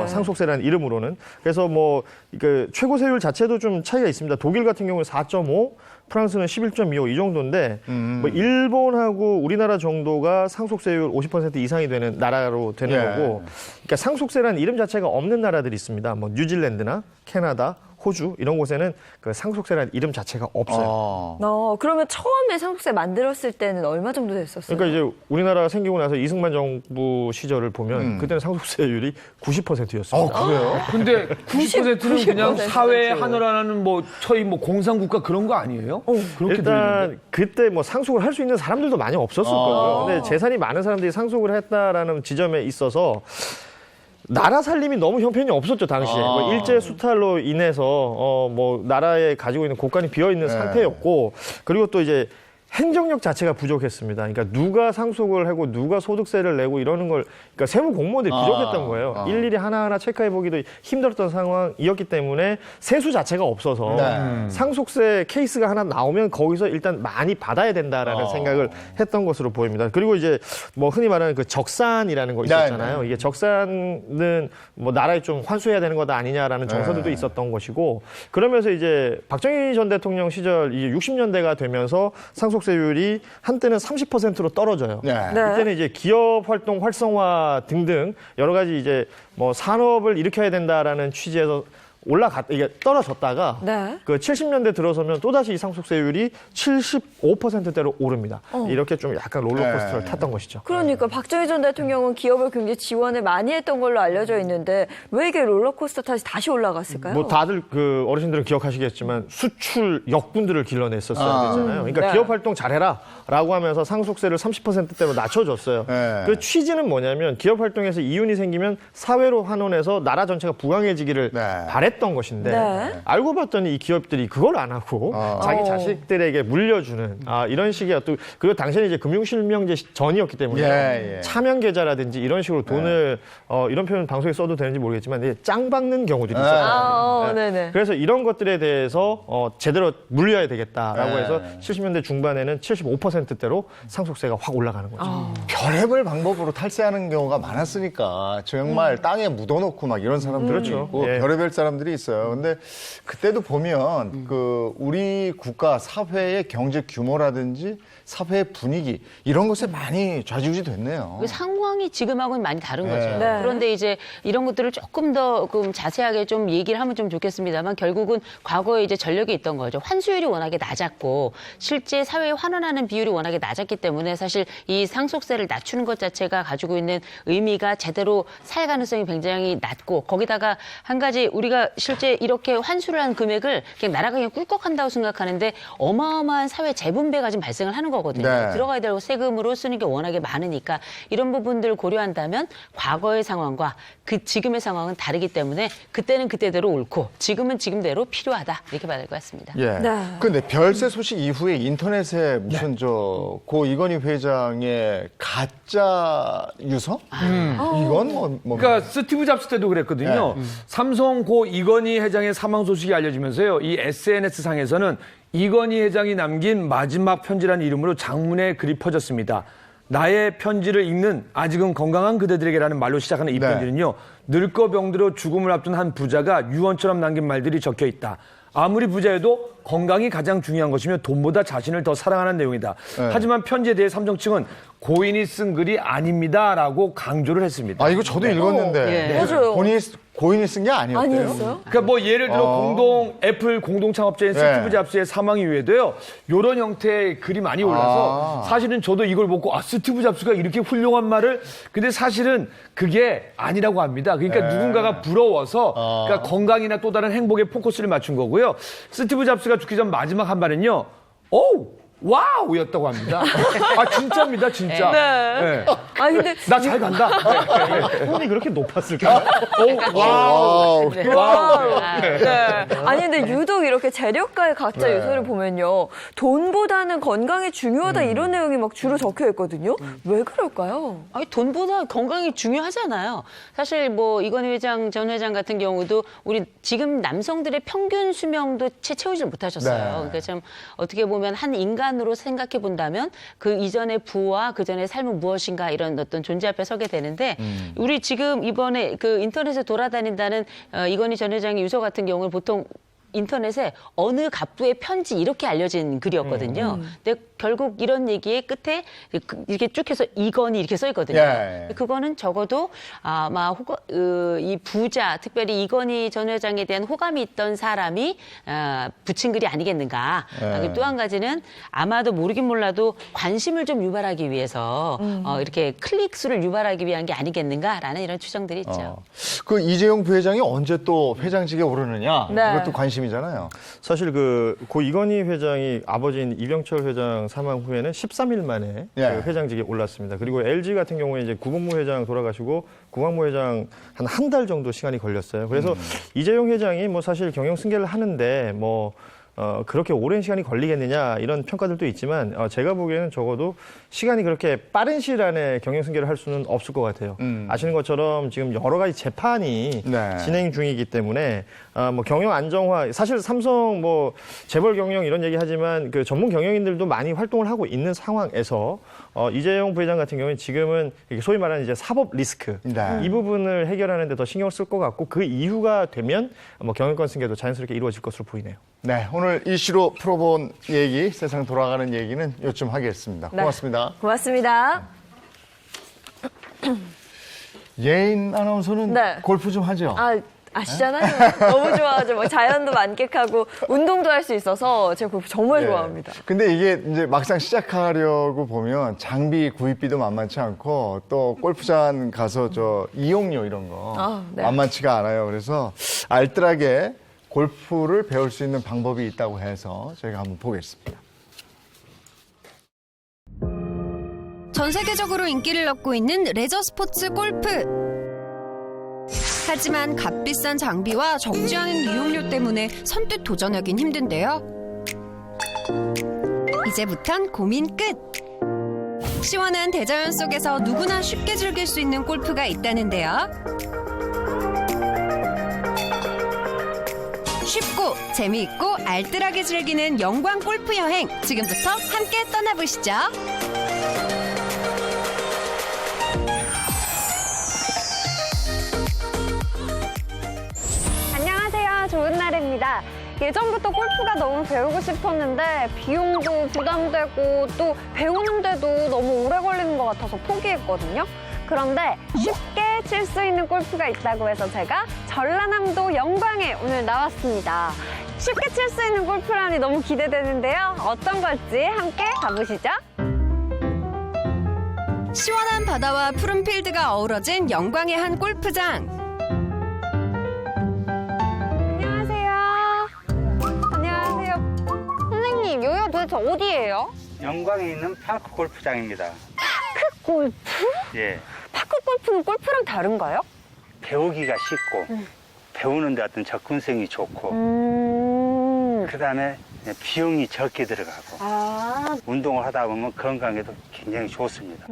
S6: 상속세라는 이름으로는. 그래서 뭐 그 최고 세율 자체도 좀 차이가 있습니다. 독일 같은 경우는 4.5, 프랑스는 11.25 이 정도인데 뭐 일본하고 우리나라 정도가 상속세율 50% 이상이 되는 나라로 되는 거고, 그러니까 상속세라는 이름 자체가 없는 나라들이 있습니다. 뭐 뉴질랜드나 캐나다, 호주 이런 곳에는 그 상속세라는 이름 자체가 없어요.
S2: 그러면 처음에 상속세 만들었을 때는 얼마 정도 됐었어요?
S6: 그러니까 이제 우리나라가 생기고 나서 이승만 정부 시절을 보면 그때는 상속세율이 90%였습니다.
S1: 그래요?
S5: 근데 90%는 그냥 사회 하나라는 뭐 저희 뭐 공산국가 그런 거 아니에요? 그렇게
S6: 일단
S5: 들리는데.
S6: 그때 뭐 상속을 할 수 있는 사람들도 많이 없었을 거고요. 근데 재산이 많은 사람들이 상속을 했다라는 지점에 있어서 나라 살림이 너무 형편이 없었죠, 당시에. 뭐 일제 수탈로 인해서 뭐 나라에 가지고 있는 곳간이 비어 있는 상태였고, 그리고 또 이제 행정력 자체가 부족했습니다. 그러니까 누가 상속을 하고 누가 소득세를 내고 이러는 걸, 그러니까 세무 공무원들이 부족했던 거예요. 일일이 하나하나 체크해 보기도 힘들었던 상황이었기 때문에 세수 자체가 없어서 상속세 케이스가 하나 나오면 거기서 일단 많이 받아야 된다라는 생각을 했던 것으로 보입니다. 그리고 이제 뭐 흔히 말하는 그 적산이라는 거 있었잖아요. 이게 적산은 뭐 나라에 좀 환수해야 되는 거다 아니냐라는 정서들도 있었던 것이고, 그러면서 이제 박정희 전 대통령 시절 이제 60년대가 되면서 상속세율이 한때는 30%로 떨어져요. 이때는 이제 기업 활동 활성화 등등 여러 가지 이제 뭐 산업을 일으켜야 된다라는 취지에서 이게 떨어졌다가 그 70년대 들어서면 또다시 이 상속세율이 75%대로 오릅니다. 이렇게 좀 약간 롤러코스터를 탔던 것이죠.
S2: 그러니까 박정희 전 대통령은 기업을 굉장히 지원을 많이 했던 걸로 알려져 있는데 왜 이게 롤러코스터 탔이 다시 올라갔을까요?
S6: 뭐 다들 그 어르신들은 기억하시겠지만 수출 역군들을 길러냈었어야 되잖아요. 그러니까 기업 활동 잘해라 라고 하면서 상속세를 30%대로 낮춰줬어요. 그 취지는 뭐냐면 기업 활동에서 이윤이 생기면 사회로 환원해서 나라 전체가 부강해지기를 바랬던 것인데 알고 봤더니 이 기업들이 그걸 안 하고 자기 자식들에게 물려주는 이런 식의 어떤, 그리고 당시에는 이제 금융실명제 전이었기 때문에 차명계좌라든지 이런 식으로 돈을 이런 표현 방송에 써도 되는지 모르겠지만 짱 박는 경우들이 있었어요. 그래서 이런 것들에 대해서 제대로 물려야 되겠다라고 해서 70년대 중반에는 75%대로 상속세가 확 올라가는 거죠.
S1: 별의별 방법으로 탈세하는 경우가 많았으니까 정말 땅에 묻어놓고 막 이런 사람들이 있고 별의별 사람들이 있어요. 근데 그때도 보면 그 우리 국가 사회의 경제 규모라든지 사회의 분위기 이런 것에 많이 좌지우지 됐네요.
S4: 그 상황이 지금하고는 많이 다른 거죠. 그런데 이제 이런 것들을 조금 더 자세하게 좀 얘기를 하면 좀 좋겠습니다만 결국은 과거에 이제 전력이 있던 거죠. 환수율이 워낙에 낮았고 실제 사회에 환원하는 비율이 워낙에 낮았기 때문에 사실 이 상속세를 낮추는 것 자체가 가지고 있는 의미가 제대로 살 가능성이 굉장히 낮고, 거기다가 한 가지 우리가 실제 이렇게 환수를 한 금액을 그냥 나라가 그냥 꿀꺽한다고 생각하는데 어마어마한 사회 재분배가 지금 발생을 하는 거거든요. 들어가야 될 세금으로 쓰는 게 워낙에 많으니까 이런 부분들을 고려한다면 과거의 상황과 그 지금의 상황은 다르기 때문에 그때는 그때대로 옳고 지금은 지금대로 필요하다 이렇게 봐야 될 것 같습니다.
S1: 근데 별세 소식 이후에 인터넷에 무슨 고 이건희 회장의 가짜 유서? 이건 뭐
S5: 그러니까 스티브 잡스 때도 그랬거든요. 삼성 고 이건희 회장의 사망 소식이 알려지면서요. 이 SNS 상에서는 이건희 회장이 남긴 마지막 편지라는 이름으로 장문의 글이 퍼졌습니다. 나의 편지를 읽는 아직은 건강한 그대들에게라는 말로 시작하는 이 편지는요. 늙고 병들어 죽음을 앞둔 한 부자가 유언처럼 남긴 말들이 적혀 있다. 아무리 부자여도 건강이 가장 중요한 것이며 돈보다 자신을 더 사랑하는 내용이다.
S1: 네.
S5: 하지만 편지에 대해 삼성 측은 고인이 쓴 글이 아닙니다라고 강조를 했습니다.
S1: 아, 이거 저도 읽었는데.
S2: 맞아요.
S1: 고인이 쓴 게 아니었대요.
S2: 아니었어요?
S5: 그러니까 뭐 예를 들어 애플 공동 창업자인 스티브 잡스의 사망 이후에도요. 이런 형태의 글이 많이 올라서 사실은 저도 이걸 보고 스티브 잡스가 이렇게 훌륭한 말을 근데 사실은 그게 아니라고 합니다. 그러니까 누군가가 부러워서 그러니까 건강이나 또 다른 행복에 포커스를 맞춘 거고요. 스티브 잡스가 죽기 전 마지막 한 말은요. 와우였다고 합니다. 진짜입니다, 진짜.
S2: 네. 아니 근데
S5: 나 잘 간다.
S6: 톤이 그렇게 높았을까요?
S1: 와우.
S2: 네. 아니 근데 유독 이렇게 재력가의 가짜 유서를 보면요. 돈보다는 건강이 중요하다 이런 내용이 막 주로 적혀 있거든요. 왜 그럴까요?
S4: 아니, 돈보다 건강이 중요하잖아요. 사실 뭐 이건희 회장, 전 회장 같은 경우도 우리 지금 남성들의 평균 수명도 채우질 못하셨어요.
S1: 네.
S4: 그러니까 참 어떻게 보면 한 인간으로 생각해 본다면 그 이전의 부와 그 전의 삶은 무엇인가 이런 어떤 존재 앞에 서게 되는데 우리 지금 이번에 그 인터넷에 돌아다닌다는 이건희 전 회장의 유서 같은 경우는 보통 인터넷에 어느 갑부의 편지 이렇게 알려진 글이었거든요. 근데 결국 이런 얘기의 끝에 이렇게 쭉 해서 이건희 이렇게 써 있거든요. 그거는 적어도 아마 이 부자, 특별히 이건희 전 회장에 대한 호감이 있던 사람이 붙인 글이 아니겠는가. 또 한 가지는 아마도 모르긴 몰라도 관심을 좀 유발하기 위해서 이렇게 클릭 수를 유발하기 위한 게 아니겠는가라는 이런 추정들이 있죠.
S1: 그 이재용 부회장이 언제 또 회장직에 오르느냐 이것도 관심이잖아요.
S6: 사실 고 이건희 회장이 아버지인 이병철 회장 사망 후에는 13일 만에 그 회장직에 올랐습니다. 그리고 LG 같은 경우에 이제 구본무 회장 돌아가시고 구광모 회장 한 달 정도 시간이 걸렸어요. 그래서 이재용 회장이 뭐 사실 경영 승계를 하는데 그렇게 오랜 시간이 걸리겠느냐 이런 평가들도 있지만 제가 보기에는 적어도 시간이 그렇게 빠른 시일 안에 경영 승계를 할 수는 없을 것 같아요. 아시는 것처럼 지금 여러 가지 재판이 진행 중이기 때문에 뭐 경영 안정화 사실 삼성 뭐 재벌 경영 이런 얘기 하지만 그 전문 경영인들도 많이 활동을 하고 있는 상황에서 이재용 부회장 같은 경우는 지금은 소위 말하는 이제 사법 리스크 이 부분을 해결하는 데 더 신경을 쓸 것 같고 그 이후가 되면 뭐 경영권 승계도 자연스럽게 이루어질 것으로 보이네요.
S1: 네, 오늘 이슈로 풀어본 얘기, 세상 돌아가는 얘기는 요쯤 하겠습니다. 고맙습니다.
S2: 고맙습니다.
S1: 예인 아나운서는 골프 좀 하죠?
S2: 아시잖아요. 너무 좋아하죠. 뭐 자연도 만끽하고 운동도 할 수 있어서 제가 골프 정말 좋아합니다.
S1: 근데 이게 이제 막상 시작하려고 보면 장비 구입비도 만만치 않고 또 골프장 가서 이용료 이런 거 만만치가 않아요. 그래서 알뜰하게 골프를 배울 수 있는 방법이 있다고 해서 저희가 한번 보겠습니다.
S18: 전 세계적으로 인기를 얻고 있는 레저 스포츠 골프. 하지만 값비싼 장비와 적지 않은 이용료 때문에 선뜻 도전하긴 힘든데요. 이제부턴 고민 끝! 시원한 대자연 속에서 누구나 쉽게 즐길 수 있는 골프가 있다는데요. 쉽고 재미있고 알뜰하게 즐기는 영광 골프 여행 지금부터 함께 떠나보시죠.
S20: 안녕하세요. 좋은 날입니다. 예전부터 골프가 너무 배우고 싶었는데 비용도 부담되고 또 배우는데도 너무 오래 걸리는 것 같아서 포기했거든요. 그런데 쉽게 칠 수 있는 골프가 있다고 해서 제가 전라남도 영광에 오늘 나왔습니다. 쉽게 칠 수 있는 골프라니 너무 기대되는데요. 어떤 걸지 함께 가보시죠.
S18: 시원한 바다와 푸른 필드가 어우러진 영광의 한 골프장.
S20: 안녕하세요. 선생님, 여기가 도대체 어디예요?
S21: 영광에 있는 파크 골프장입니다.
S20: 파크 골프?
S21: 예.
S20: 파크 골프는 골프랑 다른가요?
S21: 배우기가 쉽고 배우는 데 어떤 접근성이 좋고 그다음에 비용이 적게 들어가고 운동을 하다 보면 건강에도 굉장히 좋습니다.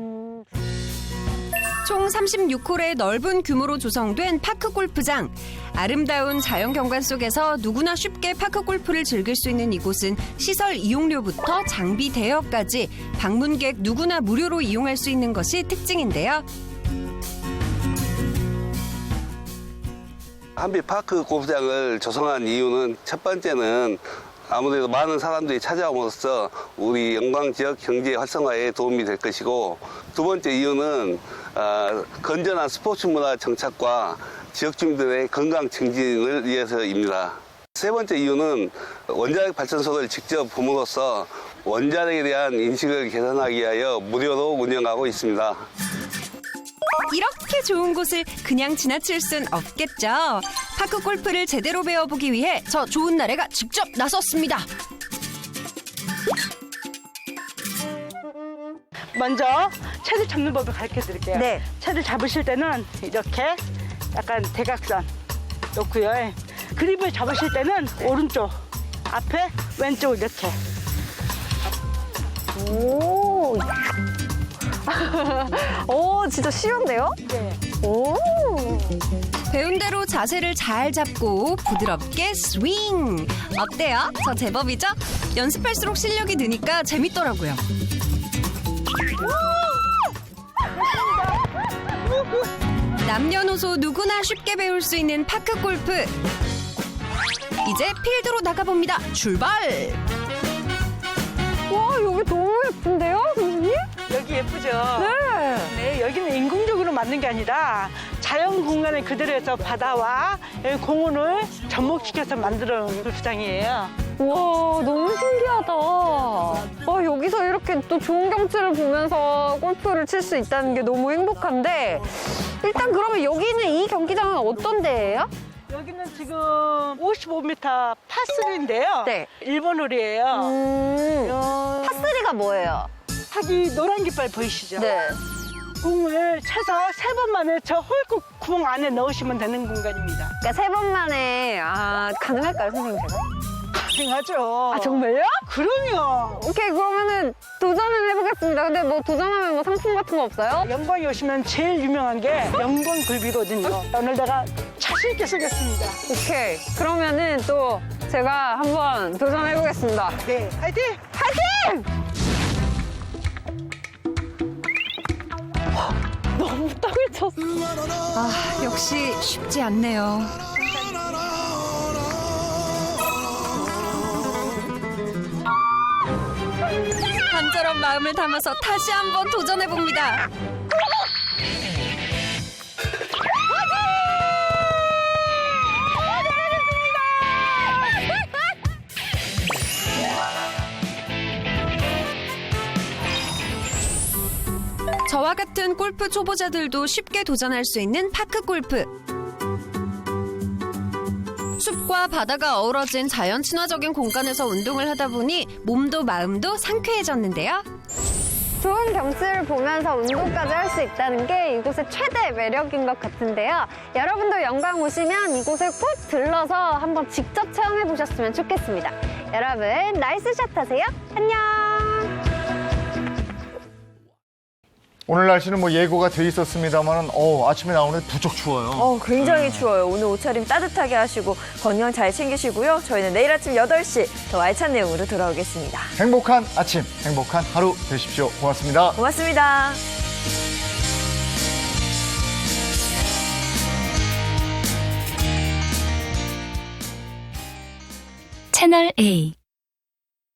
S18: 총 36홀의 넓은 규모로 조성된 파크 골프장. 아름다운 자연 경관 속에서 누구나 쉽게 파크 골프를 즐길 수 있는 이곳은 시설 이용료부터 장비 대여까지 방문객 누구나 무료로 이용할 수 있는 것이 특징인데요.
S3: 한빛파크 골프장을 조성한 이유는 첫 번째는 아무래도 많은 사람들이 찾아옴으로써 우리 영광 지역 경제 활성화에 도움이 될 것이고, 두 번째 이유는 건전한 스포츠 문화 정착과 지역 주민들의 건강 증진을 위해서입니다. 세 번째 이유는 원자력 발전소를 직접 봄으로써 원자력에 대한 인식을 개선하기 위하여 무료로 운영하고 있습니다.
S22: 이렇게 좋은 곳을 그냥 지나칠 순 없겠죠. 파크 골프를 제대로 배워보기 위해 저 좋은 나래가 직접 나섰습니다.
S23: 먼저 채를 잡는 법을 가르쳐 드릴게요.
S2: 네.
S23: 채를 잡으실 때는 이렇게 약간 대각선 놓고요. 그립을 잡으실 때는 오른쪽 앞에 왼쪽 이렇게.
S20: 오. 오, 진짜 쉬운데요?
S23: 네.
S20: 오.
S22: 배운 대로 자세를 잘 잡고 부드럽게 스윙. 어때요? 저 제법이죠? 연습할수록 실력이 느니까 재밌더라고요. 남녀노소 누구나 쉽게 배울 수 있는 파크 골프. 이제 필드로 나가봅니다. 출발!
S20: 와, 여기 너무 예쁜데요, 선생님?
S23: 여기 예쁘죠?
S20: 네.
S23: 네, 여기는 인공적으로 만든 게 아니라 자연 공간을 그대로 해서 바다와 여기 공원을 접목시켜서 만들어 놓은 골프장이에요.
S20: 와, 너무 신기하다. 와, 여기서 이렇게 또 좋은 경치를 보면서 골프를 칠 수 있다는 게 너무 행복한데, 일단 그러면 여기는 이 경기장은 어떤 데예요?
S23: 여기는 지금 55m 파3인데요.
S20: 네.
S23: 일본 홀이에요.
S20: 파3가 뭐예요?
S23: 저기 노란 깃발 보이시죠?
S20: 네.
S23: 공을 쳐서 3번 만에 저 홀구 구멍 안에 넣으시면 되는 공간입니다.
S20: 그러니까 3번 만에, 가능할까요, 선생님 제가?
S23: 가능하죠.
S20: 아, 정말요?
S23: 그럼요.
S20: 오케이, 그러면은 도전을 해보겠습니다. 근데 뭐 도전하면 뭐 상품 같은 거 없어요?
S23: 영광에 오시면 제일 유명한 게 영광 굴비거든요. 오늘 내가 자신 있게 쏘겠습니다.
S20: 오케이. 그러면은 또 제가 한번 도전해보겠습니다.
S23: 네, 화이팅!
S20: 화이팅! 너무 땅을 쳤어.
S22: 역시 쉽지 않네요. 간절한 마음을 담아서 다시 한번 도전해봅니다. 저와 같은 골프 초보자들도 쉽게 도전할 수 있는 파크 골프. 숲과 바다가 어우러진 자연 친화적인 공간에서 운동을 하다 보니 몸도 마음도 상쾌해졌는데요.
S20: 좋은 경치를 보면서 운동까지 할 수 있다는 게 이곳의 최대 매력인 것 같은데요. 여러분도 영광 오시면 이곳에 꼭 들러서 한번 직접 체험해 보셨으면 좋겠습니다. 여러분, 나이스 샷 하세요. 안녕.
S1: 오늘 날씨는 뭐 예고가 돼 있었습니다만은 아침에 나오는데 부쩍 추워요.
S2: 굉장히 추워요. 오늘 옷차림 따뜻하게 하시고 건강 잘 챙기시고요. 저희는 내일 아침 8시 더 알찬 내용으로 돌아오겠습니다.
S1: 행복한 아침, 행복한 하루 되십시오. 고맙습니다.
S2: 고맙습니다.
S24: 채널 A